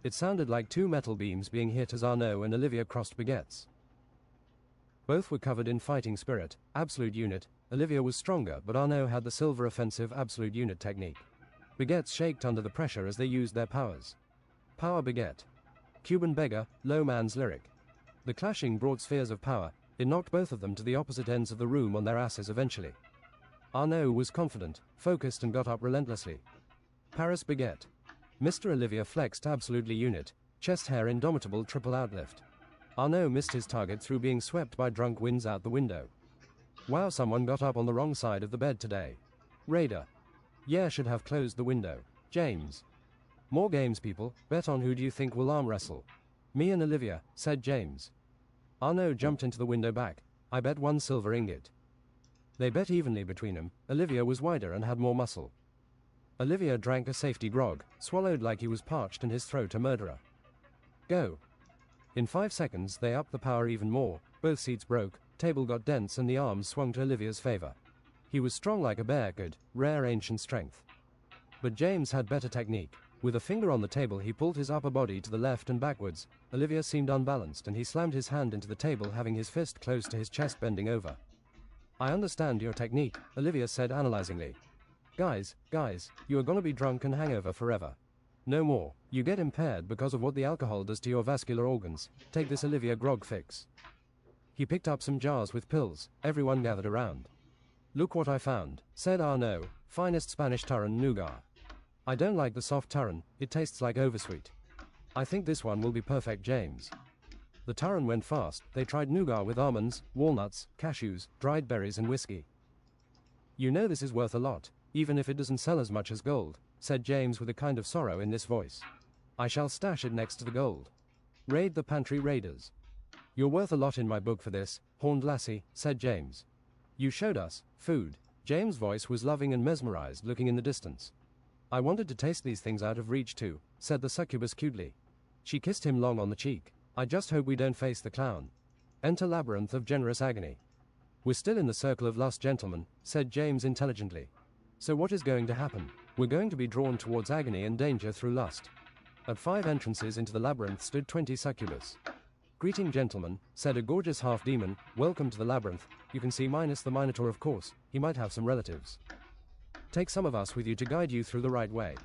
It sounded like two metal beams being hit as Arnaud and Olivier crossed baguettes. Both were covered in fighting spirit, absolute unit. Olivier was stronger, but Arnaud had the silver offensive absolute unit technique. Baguettes shaked under the pressure as they used their powers. Power baguette. Cuban beggar, low man's lyric. The clashing brought spheres of power. It knocked both of them to the opposite ends of the room on their asses eventually. Arnaud was confident, focused and got up relentlessly. Paris baguette. Mr. Olivier flexed absolutely unit, chest hair indomitable triple outlift. Arnaud missed his target through being swept by drunk winds out the window. Wow, someone got up on the wrong side of the bed today. Raider. Yeah, should have closed the window. James. More games, people. Bet on who do you think will arm wrestle. Me and Olivia, said James. Arnaud jumped into the window back. I bet 1 silver ingot. They bet evenly between them. Olivia was wider and had more muscle. Olivia drank a safety grog, swallowed like he was parched and his throat a murderer. Go. In 5 seconds they upped the power even more. Both seats broke, table got dense and the arms swung to Olivia's favor. He was strong like a bear, good, rare ancient strength. But James had better technique. With a finger on the table he pulled his upper body to the left and backwards. Olivia seemed unbalanced and he slammed his hand into the table, having his fist close to his chest, bending over. I understand your technique, Olivia said analyzingly. Guys, you are gonna be drunk and hangover forever. No more. You get impaired because of what the alcohol does to your vascular organs. Take this Olivia grog fix. He picked up some jars with pills. Everyone gathered around. Look what I found, said Arnaud. Finest Spanish Turin nougat. I don't like the soft Turin, it tastes like oversweet. I think this one will be perfect, James. The Turin went fast. They tried nougat with almonds, walnuts, cashews, dried berries and whiskey. You know this is worth a lot, even if it doesn't sell as much as gold, said James with a kind of sorrow in this voice. I shall stash it next to the gold. Raid the pantry, raiders. You're worth a lot in my book for this, horned lassie, said James. You showed us food. James' voice was loving and mesmerized, looking in the distance. I wanted to taste these things out of reach too, said the succubus cutely. She kissed him long on the cheek. I just hope we don't face the clown. Enter labyrinth of generous agony. We're still in the circle of lust, gentlemen, said James intelligently. So what is going to happen? We're going to be drawn towards agony and danger through lust. At 5 entrances into the labyrinth stood 20 succubus. Greeting, gentlemen, said a gorgeous half-demon, welcome to the labyrinth. You can see minus the Minotaur, of course. He might have some relatives. Take some of us with you to guide you through the right way.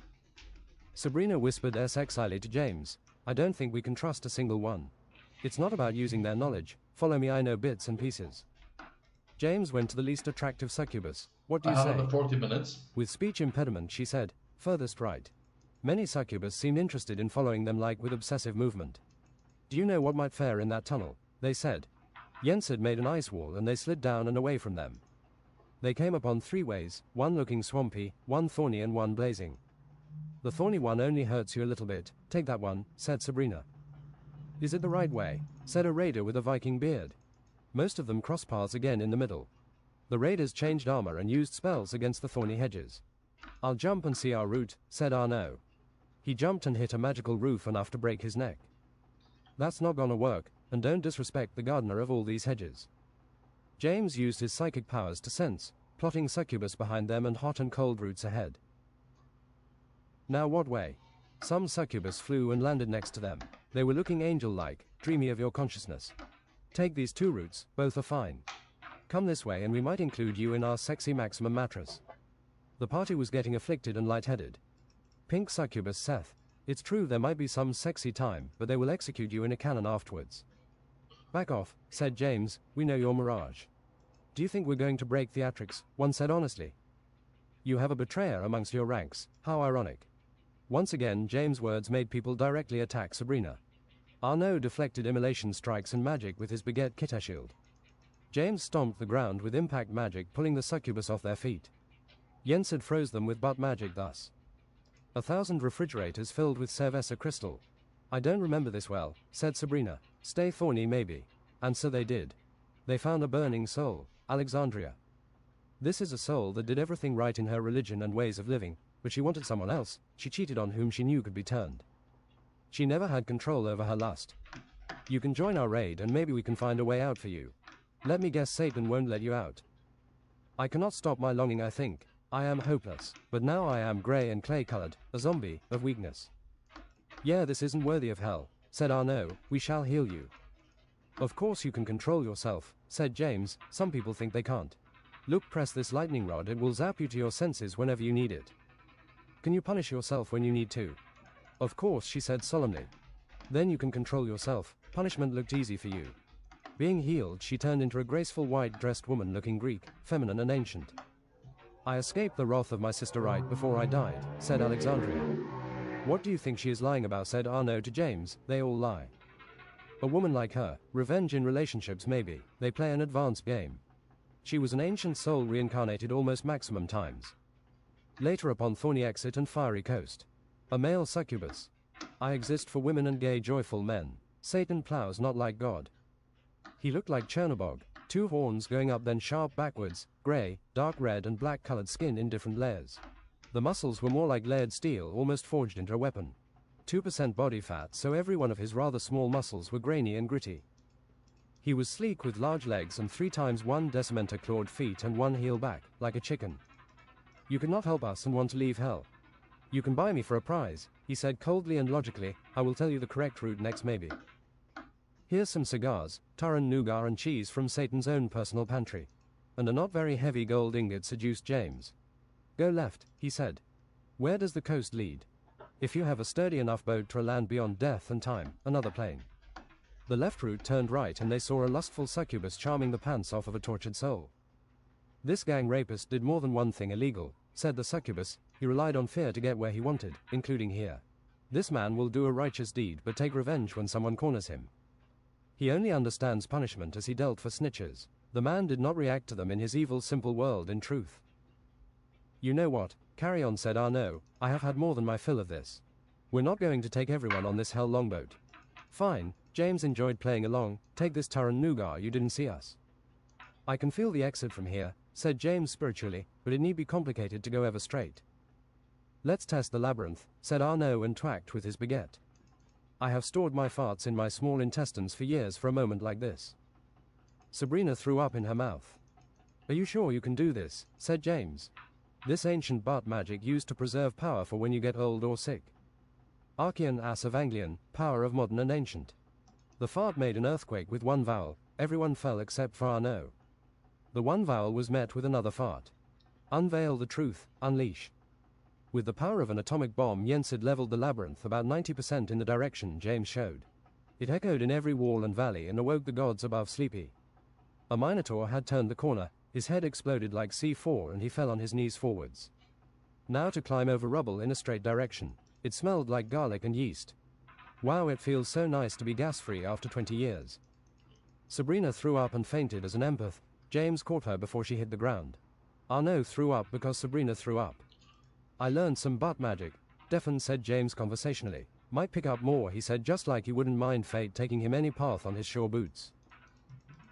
Sabrina whispered sexily to James. I don't think we can trust a single one. It's not about using their knowledge. Follow me, I know bits and pieces. James went to the least attractive succubus. What do you say? Another 40 minutes. With speech impediment, she said, furthest right. Many succubus seemed interested in following them, like with obsessive movement. Do you know what might fare in that tunnel? They said. Jens had made an ice wall and they slid down and away from them. They came upon 3 ways, one looking swampy, one thorny and one blazing. The thorny one only hurts you a little bit. Take that one, said Sabrina. Is it the right way? Said a raider with a Viking beard. Most of them crossed paths again in the middle. The raiders changed armor and used spells against the thorny hedges. I'll jump and see our route, said Arnaud. He jumped and hit a magical roof enough to break his neck. That's not gonna work, and don't disrespect the gardener of all these hedges. James used his psychic powers to sense, plotting succubus behind them and hot and cold routes ahead. Now what way? Some succubus flew and landed next to them. They were looking angel-like, dreamy of your consciousness. Take these 2 routes, both are fine. Come this way and we might include you in our sexy maximum mattress. The party was getting afflicted and lightheaded. Pink succubus Seth. It's true there might be some sexy time, but they will execute you in a cannon afterwards. Back off, said James, we know your mirage. Do you think we're going to break theatrics? One said honestly. You have a betrayer amongst your ranks, how ironic. Once again James' words made people directly attack Sabrina. Arnaud deflected immolation strikes and magic with his baguette Kita shield. James stomped the ground with impact magic, pulling the succubus off their feet. Jens had froze them with butt magic thus. 1,000 refrigerators filled with cerveza crystal. I don't remember this well, said Sabrina. Stay thorny maybe. And so they did. They found a burning soul, Alexandria. This is a soul that did everything right in her religion and ways of living, but she wanted someone else. She cheated on whom she knew could be turned. She never had control over her lust. You can join our raid and maybe we can find a way out for you. Let me guess, Satan won't let you out. I cannot stop my longing, I think. I am hopeless, but now I am grey and clay-colored, a zombie of weakness. Yeah, this isn't worthy of hell, said Arnaud. We shall heal you. Of course you can control yourself, said James. Some people think they can't. Look, press this lightning rod, it will zap you to your senses whenever you need it. Can you punish yourself when you need to? Of course, she said solemnly. Then you can control yourself. Punishment looked easy for you. Being healed, she turned into a graceful white-dressed woman looking Greek, feminine and ancient. I escaped the wrath of my sister right before I died, said Alexandria. What do you think she is lying about, said Arnaud to James. They all lie. A woman like her, revenge in relationships maybe, they play an advanced game. She was an ancient soul reincarnated almost maximum times. Later upon Thorny Exit and Fiery Coast. A male succubus. I exist for women and gay joyful men. Satan plows not like God. He looked like Chernobog, 2 horns going up then sharp backwards, grey, dark red and black colored skin in different layers. The muscles were more like layered steel, almost forged into a weapon. 2% body fat, so every one of his rather small muscles were grainy and gritty. He was sleek with large legs and 3 times 1 decimeter clawed feet and 1 heel back, like a chicken. You cannot help us and want to leave hell. You can buy me for a prize, he said coldly and logically. I will tell you the correct route next maybe. Here's some cigars, Turin nougat and cheese from Satan's own personal pantry. And a not very heavy gold ingot, seduced James. Go left, he said. Where does the coast lead? If you have a sturdy enough boat to a land beyond death and time, another plane. The left route turned right and they saw a lustful succubus charming the pants off of a tortured soul. This gang rapist did more than one thing illegal, said the succubus. He relied on fear to get where he wanted, including here. This man will do a righteous deed but take revenge when someone corners him. He only understands punishment as he dealt for snitchers. The man did not react to them in his evil simple world in truth. You know what? Carry on, said Arnaud. I have had more than my fill of this. We're not going to take everyone on this hell longboat. Fine. James enjoyed playing along. Take this Turin nougat, you didn't see us. I can feel the exit from here, said James spiritually, but it need be complicated to go ever straight. Let's test the labyrinth, said Arnaud and twacked with his baguette. I have stored my farts in my small intestines for years for a moment like this. Sabrina threw up in her mouth. Are you sure you can do this? Said James. This ancient butt magic used to preserve power for when you get old or sick. Archean as of Anglian, power of modern and ancient. The fart made an earthquake with one vowel, everyone fell except for Arnaud. The one vowel was met with another fart. Unveil the truth, unleash. With the power of an atomic bomb, Jens had leveled the labyrinth about 90% in the direction James showed. It echoed in every wall and valley and awoke the gods above sleepy. A minotaur had turned the corner, his head exploded like C4 and he fell on his knees forwards. Now to climb over rubble in a straight direction. It smelled like garlic and yeast. Wow, it feels so nice to be gas-free after 20 years. Sabrina threw up and fainted as an empath. James caught her before she hit the ground. Arnaud threw up because Sabrina threw up. I learned some butt magic, Stefan said James conversationally. Might pick up more, he said, just like he wouldn't mind fate taking him any path on his shore boots.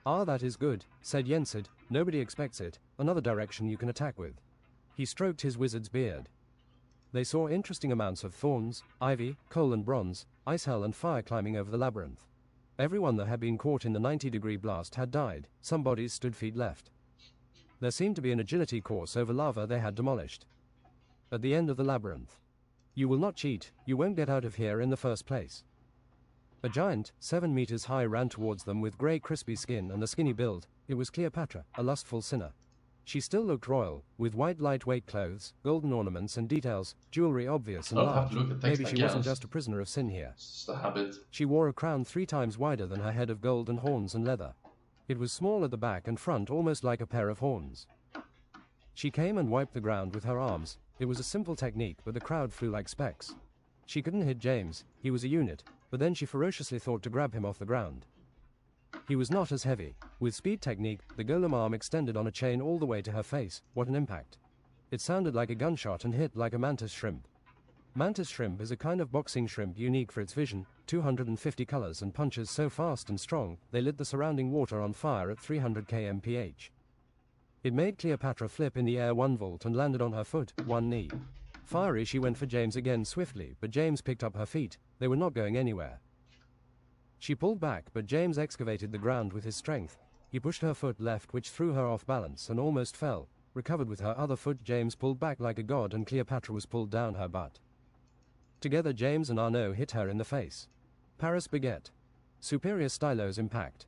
Ah, that is good, said Yensid. Nobody expects it. Another direction you can attack with. He stroked his wizard's beard. They saw interesting amounts of thorns, ivy, coal and bronze, ice hell and fire climbing over the labyrinth. Everyone that had been caught in the 90-degree blast had died. Some bodies stood feet left. There seemed to be an agility course over lava they had demolished. At the end of the labyrinth. You will not cheat, you won't get out of here in the first place. A giant, 7 meters high, ran towards them with grey crispy skin and a skinny build. It was Cleopatra, a lustful sinner. She still looked royal, with white lightweight clothes, golden ornaments and details, jewelry obvious and large. Maybe she wasn't just a prisoner of sin here. It's just a habit. She wore a crown 3 times wider than her head of gold and horns and leather. It was small at the back and front, almost like a pair of horns. She came and wiped the ground with her arms. It was a simple technique, but the crowd flew like specks. She couldn't hit James, he was a unit, but then she ferociously thought to grab him off the ground. He was not as heavy. With speed technique, the golem arm extended on a chain all the way to her face. What an impact. It sounded like a gunshot and hit like a mantis shrimp. Mantis shrimp is a kind of boxing shrimp unique for its vision, 250 colors and punches so fast and strong, they lit the surrounding water on fire at 300 kmph. It made Cleopatra flip in the air 1 volt and landed on her foot, 1 knee. Fiery, she went for James again swiftly, but James picked up her feet. They were not going anywhere. She pulled back, but James excavated the ground with his strength. He pushed her foot left, which threw her off balance and almost fell. Recovered with her other foot, James pulled back like a god and Cleopatra was pulled down her butt. Together James and Arnaud hit her in the face. Paris baguette. Superior stylos impact.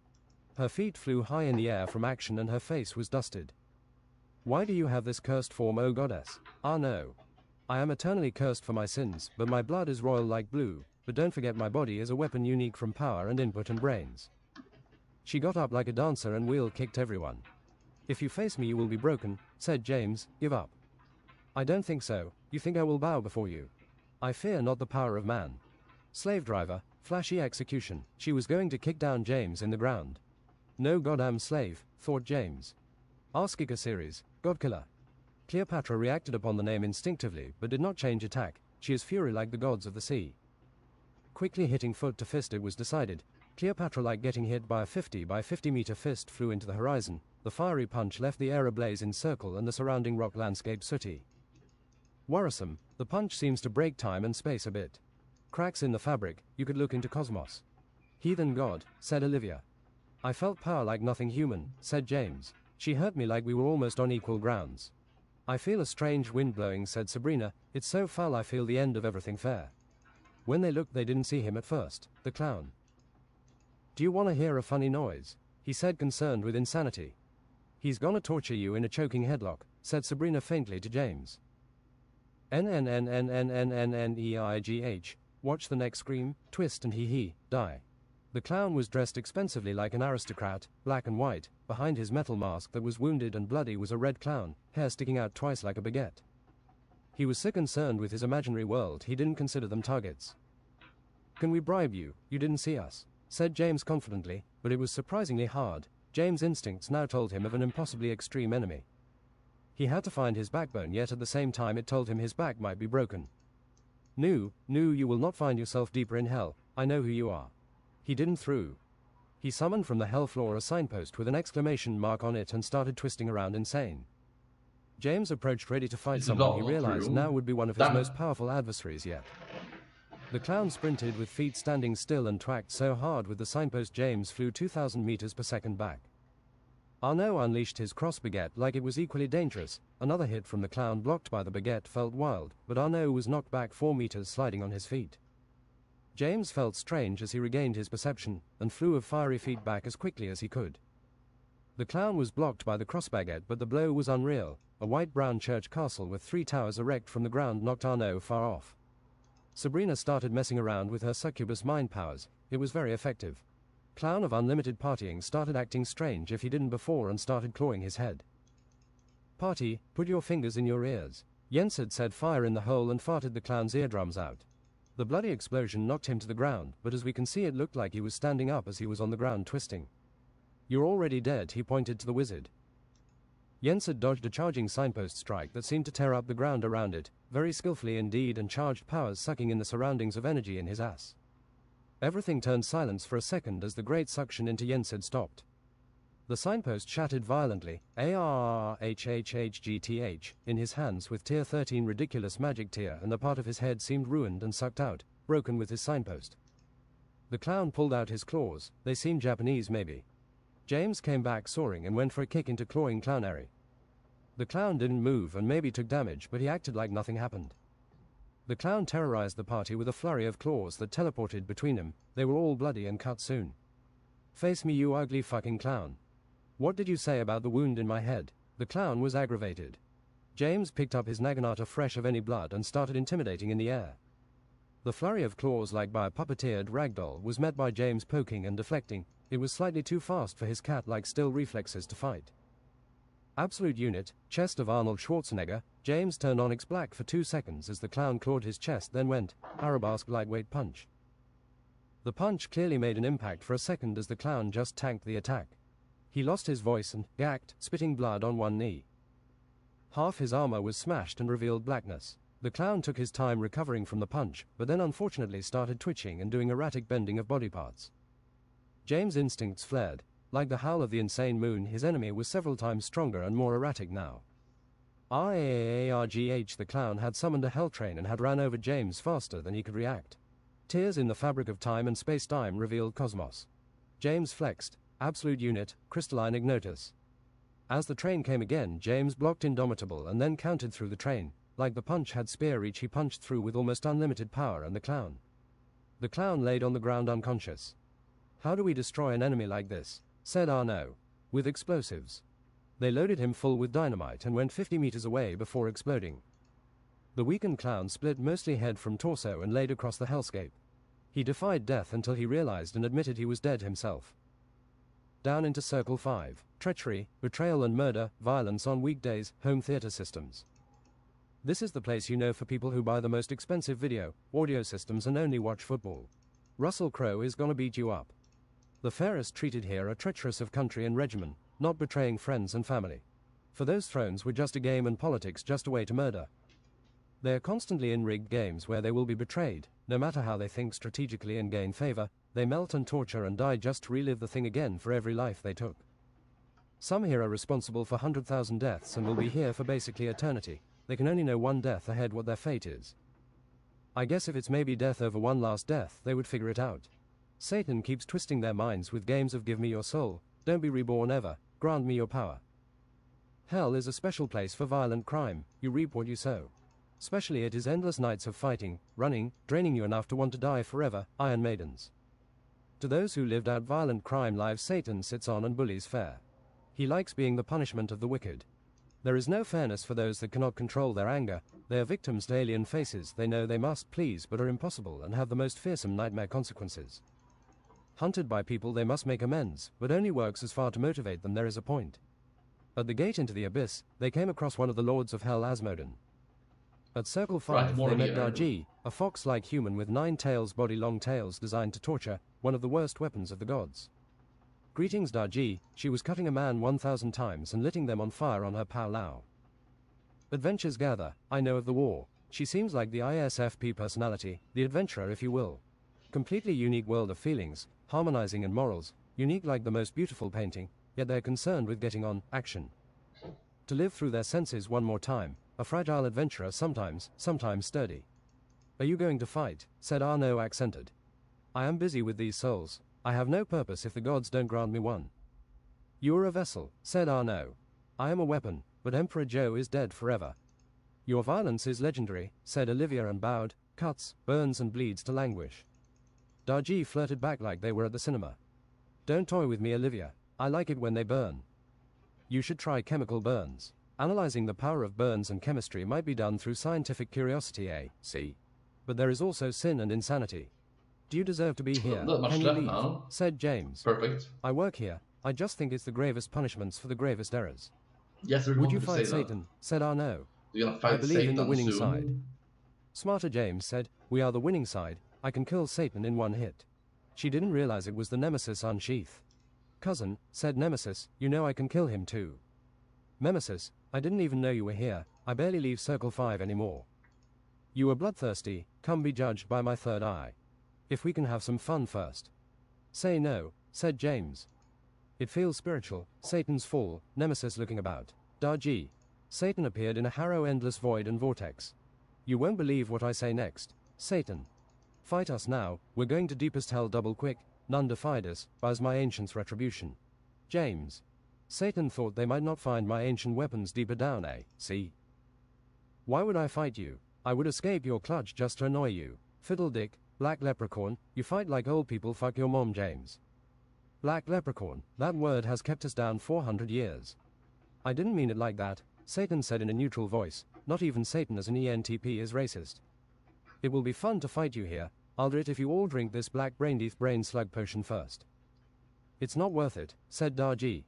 Her feet flew high in the air from action and her face was dusted. Why do you have this cursed form, O goddess? Arnaud. I am eternally cursed for my sins, but my blood is royal like blue. But don't forget my body is a weapon unique from power and input and brains. She got up like a dancer and wheel kicked everyone. If you face me you will be broken, said James. Give up. I don't think so. You think I will bow before you? I fear not the power of man. Slave driver, flashy execution. She was going to kick down James in the ground. No goddamn slave, thought James. Askika series, Godkiller. Cleopatra reacted upon the name instinctively but did not change attack. She is fury like the gods of the sea. Quickly hitting foot to fist, it was decided. Cleopatra, like getting hit by a 50 by 50 meter fist, flew into the horizon. The fiery punch left the air ablaze in circle and the surrounding rock landscape sooty. Worrisome, the punch seems to break time and space a bit. Cracks in the fabric, you could look into cosmos. Heathen god, said Olivia. I felt power like nothing human, said James. She hurt me like we were almost on equal grounds. I feel a strange wind blowing, said Sabrina. It's so foul I feel the end of everything fair. When they looked they didn't see him at first, the clown. Do you want to hear a funny noise? He said, concerned with insanity. He's gonna torture you in a choking headlock, said Sabrina faintly to James. NNNNNNNNEIGH. Watch the neck scream, twist and hee-hee, die. The clown was dressed expensively like an aristocrat, black and white. Behind his metal mask that was wounded and bloody was a red clown, hair sticking out twice like a baguette. He was so concerned with his imaginary world he didn't consider them targets. Can we bribe you? You didn't see us, said James confidently, but it was surprisingly hard. James' instincts now told him of an impossibly extreme enemy. He had to find his backbone, yet at the same time it told him his back might be broken. No, you will not find yourself deeper in hell. I know who you are. He didn't through. He summoned from the hell floor a signpost with an exclamation mark on it and started twisting around insane. James approached ready to fight someone he realized now would be one of his most powerful adversaries yet. The clown sprinted with feet standing still and twacked so hard with the signpost James flew 2,000 meters per second back. Arnaud unleashed his cross baguette like it was equally dangerous. Another hit from the clown blocked by the baguette felt wild, but Arnaud was knocked back 4 meters, sliding on his feet. James felt strange as he regained his perception and flew of fiery feet back as quickly as he could. The clown was blocked by the cross baguette, but the blow was unreal. A white-brown church castle with 3 towers erect from the ground knocked Arnaud far off. Sabrina started messing around with her succubus mind powers. It was very effective. Clown of unlimited partying started acting strange if he didn't before and started clawing his head. Party, put your fingers in your ears. Jens had said fire in the hole and farted the clown's eardrums out. The bloody explosion knocked him to the ground, but as we can see it looked like he was standing up as he was on the ground twisting. You're already dead, he pointed to the wizard. Jens had dodged a charging signpost strike that seemed to tear up the ground around it, very skillfully indeed, and charged powers sucking in the surroundings of energy in his ass. Everything turned silence for a second as the great suction into Jens had stopped. The signpost shattered violently, ARRHHHGTH, in his hands with tier 13 ridiculous magic tier, and the part of his head seemed ruined and sucked out, broken with his signpost. The clown pulled out his claws. They seemed Japanese maybe. James came back soaring and went for a kick into clawing clownary. The clown didn't move and maybe took damage, but he acted like nothing happened. The clown terrorized the party with a flurry of claws that teleported between them. They were all bloody and cut soon. Face me, you ugly fucking clown. What did you say about the wound in my head? The clown was aggravated. James picked up his naginata fresh of any blood and started intimidating in the air. The flurry of claws like by a puppeteered ragdoll was met by James poking and deflecting. It was slightly too fast for his cat-like still reflexes to fight. Absolute unit, chest of Arnold Schwarzenegger. James turned Onyx black for 2 seconds as the clown clawed his chest, then went, Arabesque lightweight punch. The punch clearly made an impact for a second as the clown just tanked the attack. He lost his voice and gacked, spitting blood on one knee. Half his armor was smashed and revealed blackness. The clown took his time recovering from the punch, but then unfortunately started twitching and doing erratic bending of body parts. James' instincts flared. Like the howl of the insane moon, his enemy was several times stronger and more erratic now. RAARGH, the clown had summoned a hell train and had ran over James faster than he could react. Tears in the fabric of time and space-time revealed cosmos. James flexed. Absolute unit, crystalline ignotus. As the train came again, James blocked Indomitable and then countered through the train. Like the punch had spear reach, he punched through with almost unlimited power and the clown. The clown laid on the ground unconscious. How do we destroy an enemy like this? Said Arnaud. With explosives. They loaded him full with dynamite and went 50 meters away before exploding. The weakened clown split mostly head from torso and laid across the hellscape. He defied death until he realized and admitted he was dead himself. Down into Circle 5. Treachery, betrayal and murder, violence on weekdays, home theater systems. This is the place you know for people who buy the most expensive video, audio systems and only watch football. Russell Crowe is gonna beat you up. The fairest treated here are treacherous of country and regimen, not betraying friends and family. For those thrones were just a game and politics just a way to murder. They are constantly in rigged games where they will be betrayed, no matter how they think strategically and gain favor. They melt and torture and die just to relive the thing again for every life they took. Some here are responsible for 100,000 deaths and will be here for basically eternity. They can only know one death ahead what their fate is. I guess if it's maybe death over one last death, they would figure it out. Satan keeps twisting their minds with games of give me your soul, don't be reborn ever, grant me your power. Hell is a special place for violent crime. You reap what you sow. Especially it is endless nights of fighting, running, draining you enough to want to die forever, Iron Maidens. To those who lived out violent crime lives, Satan sits on and bullies fair. He likes being the punishment of the wicked. There is no fairness for those that cannot control their anger. They are victims to alien faces they know they must please but are impossible and have the most fearsome nightmare consequences. Hunted by people they must make amends, but only works as far to motivate them there is a point. At the gate into the abyss, they came across one of the lords of hell, Asmodin. At Circle 5, they met Darji, a fox-like human with 9 tails, body-long tails designed to torture, one of the worst weapons of the gods. Greetings, Darji. She was cutting a man 1,000 times and lighting them on fire on her Pao-Lao. Adventures gather. I know of the war. She seems like the ISFP personality, the adventurer if you will. Completely unique world of feelings, harmonizing and morals, unique like the most beautiful painting, yet they're concerned with getting on, action. To live through their senses one more time, a fragile adventurer sometimes sturdy. Are you going to fight? Said Arnaud accented. I am busy with these souls. I have no purpose if the gods don't grant me one. You are a vessel, said Arnaud. I am a weapon, but Emperor Joe is dead forever. Your violence is legendary, said Olivia and bowed, cuts, burns and bleeds to languish. Dargy flirted back like they were at the cinema. Don't toy with me, Olivia. I like it when they burn. You should try chemical burns. Analyzing the power of burns and chemistry might be done through scientific curiosity, see? But there is also sin and insanity. Do you deserve to be here? Not much Can you left leave? now. Said James. Perfect. I work here. I just think it's the gravest punishments for the gravest errors. Yes, Would you fight Satan? Said Arnaud. You're gonna fight I believe Satan in the winning soon. side. Smarter James said, we are the winning side. I can kill Satan in one hit. She didn't realize it was the Nemesis unsheath. Cousin, said Nemesis, you know I can kill him too. Nemesis, I didn't even know you were here. I barely leave Circle 5 anymore. You were bloodthirsty. Come be judged by my third eye. If we can have some fun first. Say no, said James. It feels spiritual. Satan's fall. Nemesis looking about. Dargy. Satan appeared in a harrow endless void and vortex. You won't believe what I say next. Satan. Fight us now. We're going to deepest hell double quick. None defied us, as my ancient's retribution. James. Satan thought they might not find my ancient weapons deeper down, see? Why would I fight you? I would escape your clutch just to annoy you. Fiddledick, black leprechaun, you fight like old people. Fuck your mom, James. Black leprechaun, that word has kept us down 400 years. I didn't mean it like that, Satan said in a neutral voice. Not even Satan as an ENTP is racist. It will be fun to fight you here. I'll do it if you all drink this black braindeath brain slug potion first. It's not worth it, said Dargy.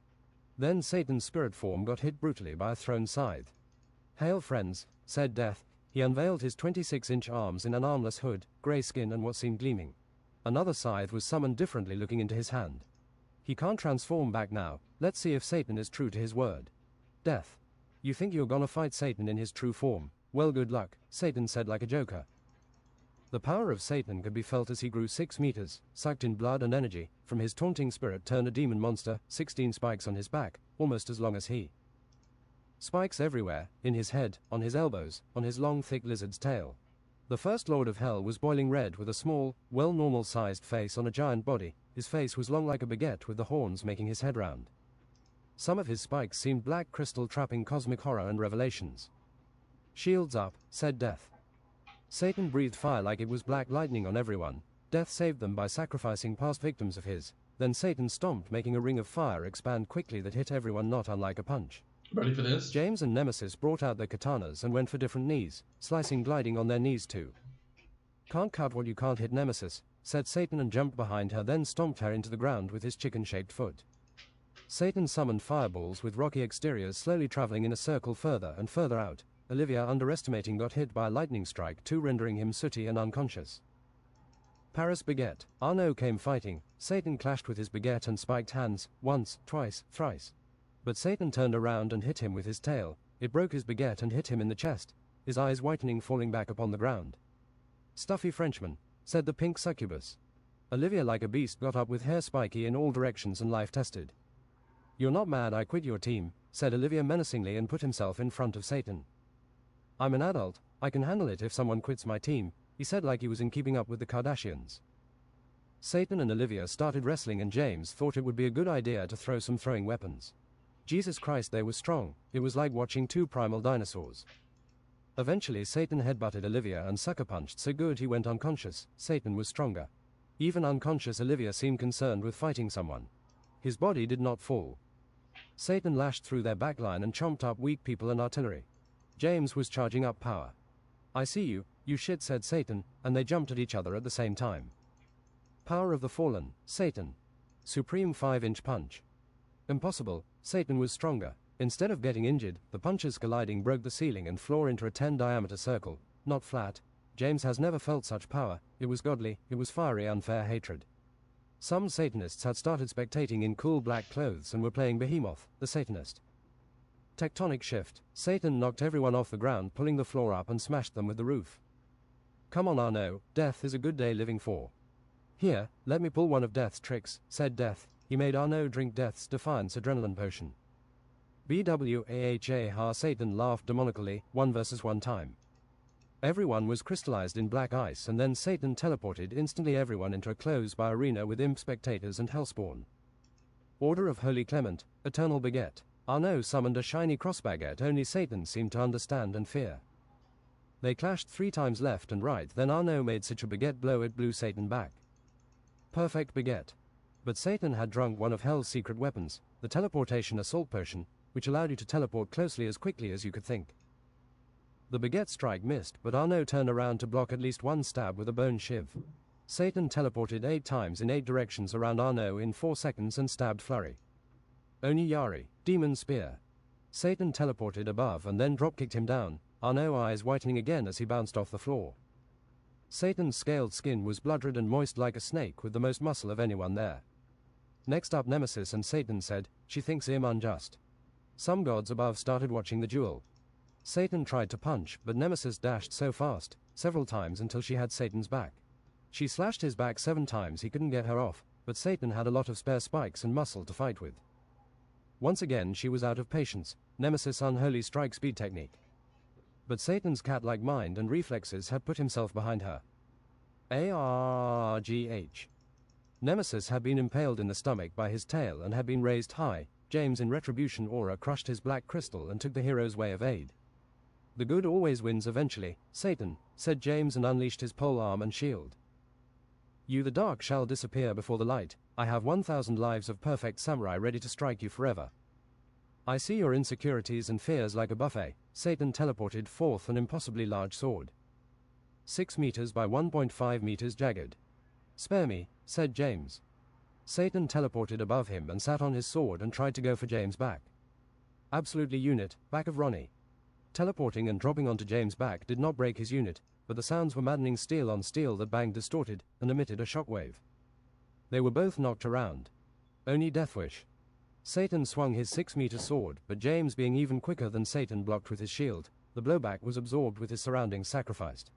Then Satan's spirit form got hit brutally by a thrown scythe. Hail friends, said Death. He unveiled his 26-inch arms in an armless hood, grey skin and what seemed gleaming. Another scythe was summoned differently looking into his hand. He can't transform back now. Let's see if Satan is true to his word. Death. You think you're gonna fight Satan in his true form? Well, good luck, Satan said like a joker. The power of Satan could be felt as he grew 6 meters, sucked in blood and energy, from his taunting spirit turned a demon monster, 16 spikes on his back, almost as long as he. Spikes everywhere, in his head, on his elbows, on his long thick lizard's tail. The first Lord of Hell was boiling red with a small, well normal-sized face on a giant body. His face was long like a baguette with the horns making his head round. Some of his spikes seemed black crystal trapping cosmic horror and revelations. Shields up, said Death. Satan breathed fire like it was black lightning on everyone. Death saved them by sacrificing past victims of his. Then Satan stomped, making a ring of fire expand quickly that hit everyone not unlike a punch. Ready for this? James and Nemesis brought out their katanas and went for different knees, slicing gliding on their knees too. Can't cut what you can't hit, Nemesis, said Satan and jumped behind her, then stomped her into the ground with his chicken-shaped foot. Satan summoned fireballs with rocky exteriors slowly traveling in a circle further and further out. Olivia, underestimating, got hit by a lightning strike, too, rendering him sooty and unconscious. Paris baguette. Arnaud came fighting. Satan clashed with his baguette and spiked hands, once, twice, thrice. But Satan turned around and hit him with his tail. It broke his baguette and hit him in the chest, his eyes whitening, falling back upon the ground. Stuffy Frenchman, said the pink succubus. Olivia, like a beast, got up with hair spiky in all directions and life tested. You're not mad I quit your team, said Olivia menacingly and put himself in front of Satan. I'm an adult, I can handle it if someone quits my team, he said like he was in Keeping Up with the Kardashians. Satan and Olivia started wrestling and James thought it would be a good idea to throw some throwing weapons. Jesus Christ, they were strong. It was like watching two primal dinosaurs. Eventually Satan headbutted Olivia and sucker punched so good he went unconscious. Satan was stronger. Even unconscious Olivia seemed concerned with fighting someone. His body did not fall. Satan lashed through their backline and chomped up weak people and artillery. James was charging up power. I see you, you shit, said Satan, and they jumped at each other at the same time. Power of the fallen, Satan. Supreme 5-inch punch. Impossible, Satan was stronger. Instead of getting injured, the punches colliding broke the ceiling and floor into a 10-diameter circle, not flat. James has never felt such power. It was godly, it was fiery, unfair hatred. Some Satanists had started spectating in cool black clothes and were playing Behemoth, the Satanist. Tectonic shift. Satan knocked everyone off the ground, pulling the floor up and smashed them with the roof. Come on, Arnaud, Death is a good day living for. Here, let me pull one of Death's tricks, said Death. He made Arnaud drink Death's Defiance adrenaline potion. BWAHA. Satan laughed demonically, 1 versus 1 time. Everyone was crystallized in black ice, and then Satan teleported instantly everyone into a closed-by arena with imp spectators and hellspawn. Order of Holy Clement, Eternal Baguette. Arnaud summoned a shiny cross baguette only Satan seemed to understand and fear. They clashed 3 times left and right, then Arnaud made such a baguette blow it blew Satan back. Perfect baguette. But Satan had drunk one of Hell's secret weapons, the teleportation assault potion, which allowed you to teleport closely as quickly as you could think. The baguette strike missed, but Arnaud turned around to block at least one stab with a bone shiv. Satan teleported 8 times in 8 directions around Arnaud in 4 seconds and stabbed Flurry. Oniyari, Demon Spear. Satan teleported above and then drop-kicked him down, Arnaud's eyes whitening again as he bounced off the floor. Satan's scaled skin was blood-red and moist like a snake with the most muscle of anyone there. Next up Nemesis, and Satan said, "She thinks him unjust." Some gods above started watching the duel. Satan tried to punch, but Nemesis dashed so fast, several times until she had Satan's back. She slashed his back 7 times, he couldn't get her off, but Satan had a lot of spare spikes and muscle to fight with. Once again she was out of patience, Nemesis' unholy strike speed technique. But Satan's cat-like mind and reflexes had put himself behind her. ARGH. Nemesis had been impaled in the stomach by his tail and had been raised high. James in retribution aura crushed his black crystal and took the hero's way of aid. The good always wins eventually, Satan, said James, and unleashed his pole arm and shield. You the dark shall disappear before the light, I have 1,000 lives of perfect samurai ready to strike you forever. I see your insecurities and fears like a buffet. Satan teleported forth an impossibly large sword. 6 meters by 1.5 meters jagged. Spare me, said James. Satan teleported above him and sat on his sword and tried to go for James' back. Absolutely unit, back of Ronnie. Teleporting and dropping onto James' back did not break his unit, but the sounds were maddening steel on steel that banged distorted and emitted a shockwave. They were both knocked around. Only Deathwish. Satan swung his 6-meter sword, but James, being even quicker than Satan, blocked with his shield. The blowback was absorbed with his surroundings sacrificed.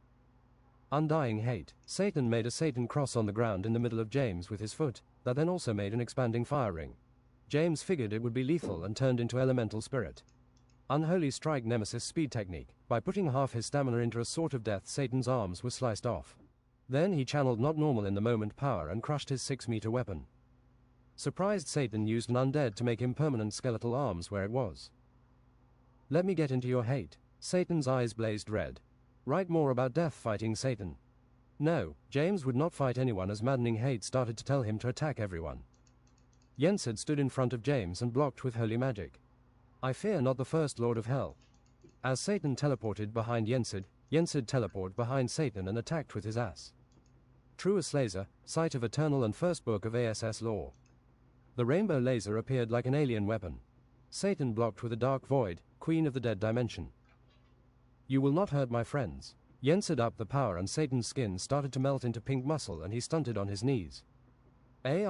Undying hate. Satan made a Satan cross on the ground in the middle of James with his foot, that then also made an expanding fire ring. James figured it would be lethal and turned into elemental spirit. Unholy strike Nemesis speed technique. By putting half his stamina into a sword of death, Satan's arms were sliced off. Then he channeled not normal in the moment power and crushed his 6-meter weapon. Surprised, Satan used an undead to make him permanent skeletal arms where it was. Let me get into your hate. Satan's eyes blazed red. Write more about death fighting Satan. No, James would not fight anyone as maddening hate started to tell him to attack everyone. Yensid stood in front of James and blocked with holy magic. I fear not the first Lord of Hell. As Satan teleported behind Yensid, Yensid teleported behind Satan and attacked with his ass. Truest laser, sight of eternal and first book of ASS lore. The rainbow laser appeared like an alien weapon. Satan blocked with a dark void, queen of the dead dimension. You will not hurt my friends. Yensid upped the power and Satan's skin started to melt into pink muscle and he stunted on his knees. ARGH.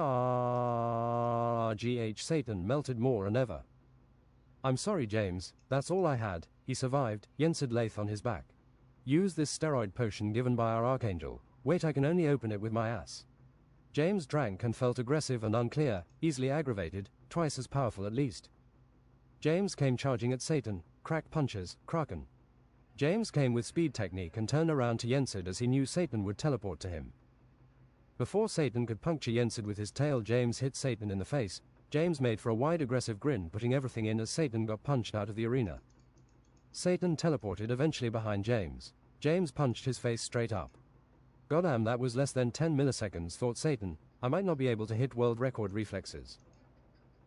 Satan melted more than ever. I'm sorry, James, that's all I had. He survived. Yensid lathe on his back. Use this steroid potion given by our archangel. Wait, I can only open it with my ass. James drank and felt aggressive and unclear, easily aggravated, twice as powerful at least. James came charging at Satan, crack punches, Kraken. James came with speed technique and turned around to Yensid as he knew Satan would teleport to him. Before Satan could puncture Yensid with his tail, James hit Satan in the face. James made for a wide aggressive grin, putting everything in as Satan got punched out of the arena. Satan teleported eventually behind James. James punched his face straight up. Goddamn, that was less than 10 milliseconds, thought Satan. I might not be able to hit world record reflexes.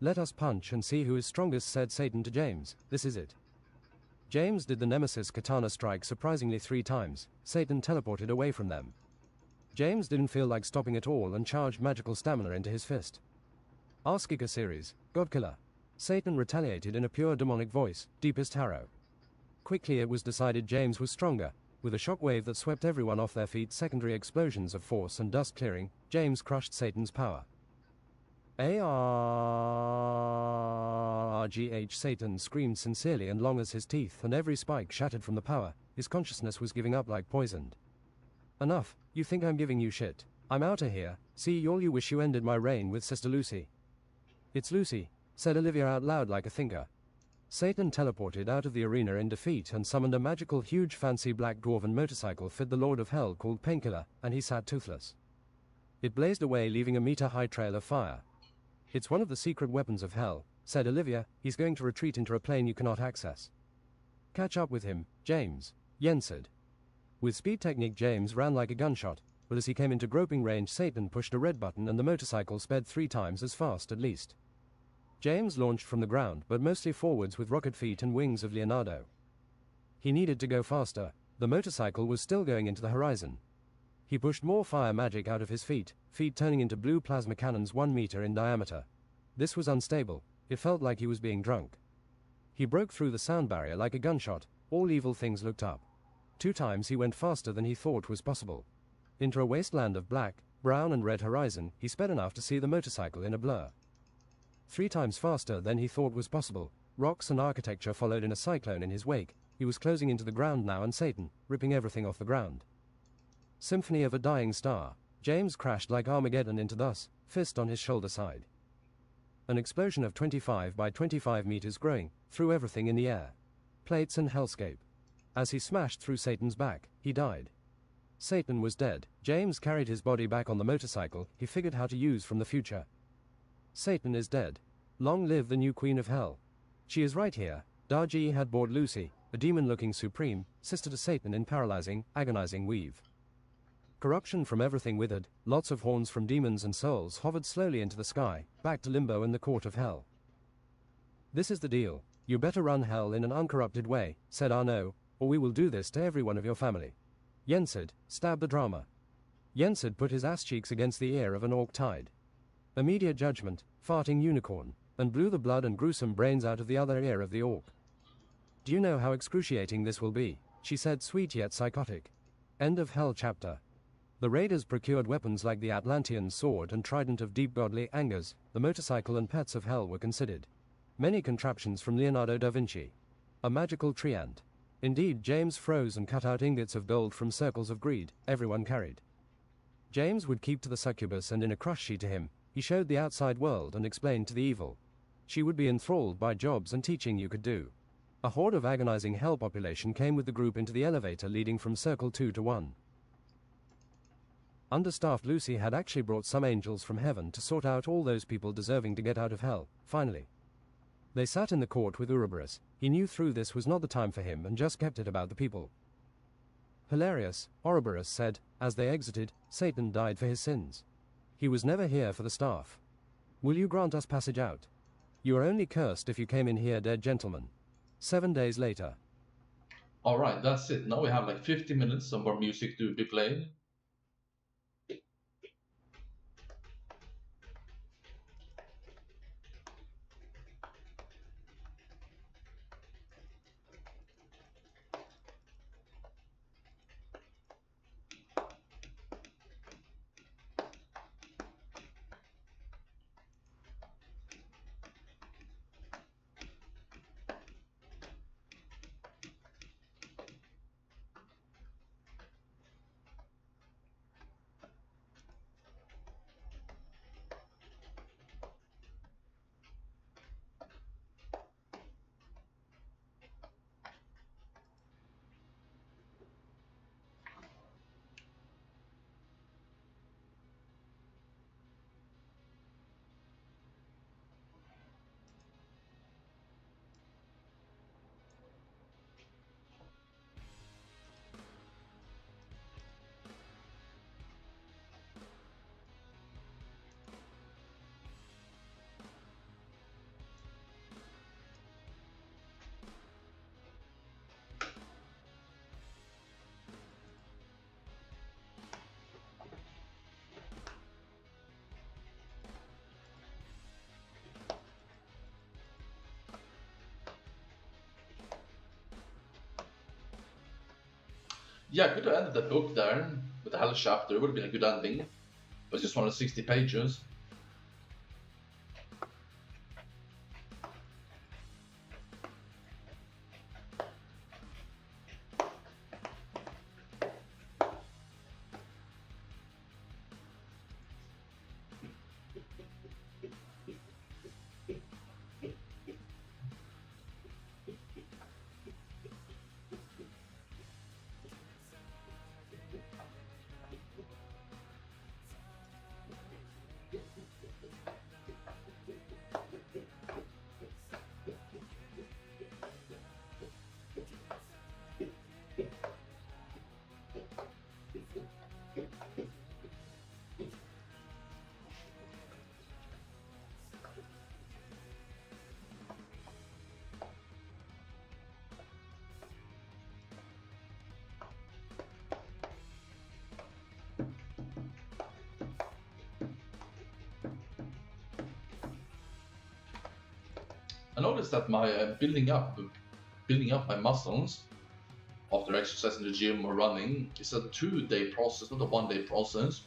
Let us punch and see who is strongest, said Satan to James. This is it. James did the Nemesis katana strike surprisingly 3 times. Satan teleported away from them. James didn't feel like stopping at all and charged magical stamina into his fist. Askika series, Godkiller. Satan retaliated in a pure demonic voice, deepest harrow. Quickly it was decided James was stronger. With a shockwave that swept everyone off their feet, secondary explosions of force and dust clearing, James crushed Satan's power. ARGH. Satan screamed sincerely and long as his teeth and every spike shattered from the power, his consciousness was giving up like poisoned. Enough, you think I'm giving you shit. I'm outta here. See, all you wish you ended my reign with Sister Lucy. It's Lucy, said Olivia out loud like a thinker. Satan teleported out of the arena in defeat and summoned a magical huge fancy black dwarven motorcycle fit the Lord of Hell called Painkiller, and he sat toothless. It blazed away leaving a meter-high trail of fire. It's one of the secret weapons of hell, said Olivia. He's going to retreat into a plane you cannot access. Catch up with him, James, Yen said. With speed technique, James ran like a gunshot, but as he came into groping range, Satan pushed a red button and the motorcycle sped 3 times as fast at least. James launched from the ground, but mostly forwards with rocket feet and wings of Leonardo. He needed to go faster. The motorcycle was still going into the horizon. He pushed more fire magic out of his feet turning into blue plasma cannons 1 meter in diameter. This was unstable. It felt like he was being drunk. He broke through the sound barrier like a gunshot. All evil things looked up. 2 times he went faster than he thought was possible. Into a wasteland of black, brown and red horizon, he sped enough to see the motorcycle in a blur. 3 times faster than he thought was possible. Rocks and architecture followed in a cyclone in his wake. He was closing into the ground now, and Satan, ripping everything off the ground. Symphony of a dying star. James crashed like Armageddon into thus, fist on his shoulder side. An explosion of 25 by 25 meters growing, threw everything in the air. Plates and hellscape. As he smashed through Satan's back, he died. Satan was dead. James carried his body back on the motorcycle he figured how to use from the future. Satan is dead. Long live the new queen of hell. She is right here. Darji had bored Lucy, a demon-looking supreme, sister to Satan in paralyzing, agonizing weave. Corruption from everything withered, lots of horns from demons and souls hovered slowly into the sky, back to limbo and the court of hell. This is the deal. You better run hell in an uncorrupted way, said Arnaud, or we will do this to every one of your family. Yensid, stab the drama. Yensid put his ass cheeks against the ear of an orc tide. Immediate judgment, farting unicorn, and blew the blood and gruesome brains out of the other ear of the orc. Do you know how excruciating this will be? She said, sweet yet psychotic. End of Hell chapter. The raiders procured weapons like the Atlantean sword and trident of deep godly angers. The motorcycle and pets of hell were considered. Many contraptions from Leonardo da Vinci. A magical treant. Indeed, James froze and cut out ingots of gold from circles of greed everyone carried. James would keep to the succubus, and in a crush she to him, he showed the outside world and explained to the evil. She would be enthralled by jobs and teaching you could do. A horde of agonizing hell population came with the group into the elevator leading from Circle 2 to 1. Understaffed Lucy had actually brought some angels from heaven to sort out all those people deserving to get out of hell, finally. They sat in the court with Ouroboros. He knew through this was not the time for him and just kept it about the people. Hilarious, Ouroboros said, as they exited. Satan died for his sins. He was never here for the staff. Will you grant us passage out? You are only cursed if you came in here dead, gentlemen. 7 days later. Alright, that's it. Now we have like 50 minutes of more music to be played. Yeah, I could have ended the book there with the Hell chapter. It would have been a good ending. But it's just 160 pages. I noticed that my building up my muscles after exercise in the gym or running is a 2-day process, not a 1-day process.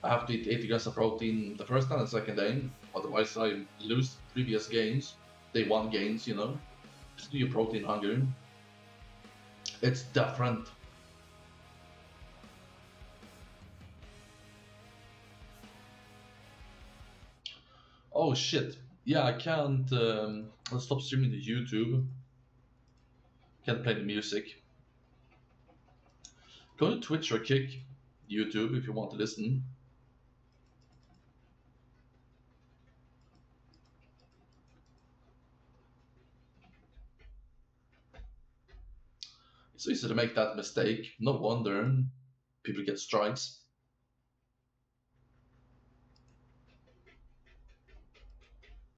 I have to eat 80 grams of protein the first and the second day, otherwise I lose previous gains, day 1 gains, you know. Just do your protein hunger. It's different. Oh shit. Yeah, I can't. I'll stop streaming to YouTube. Can't play the music. Go to Twitch or Kick YouTube if you want to listen. It's easy to make that mistake. No wonder people get strikes.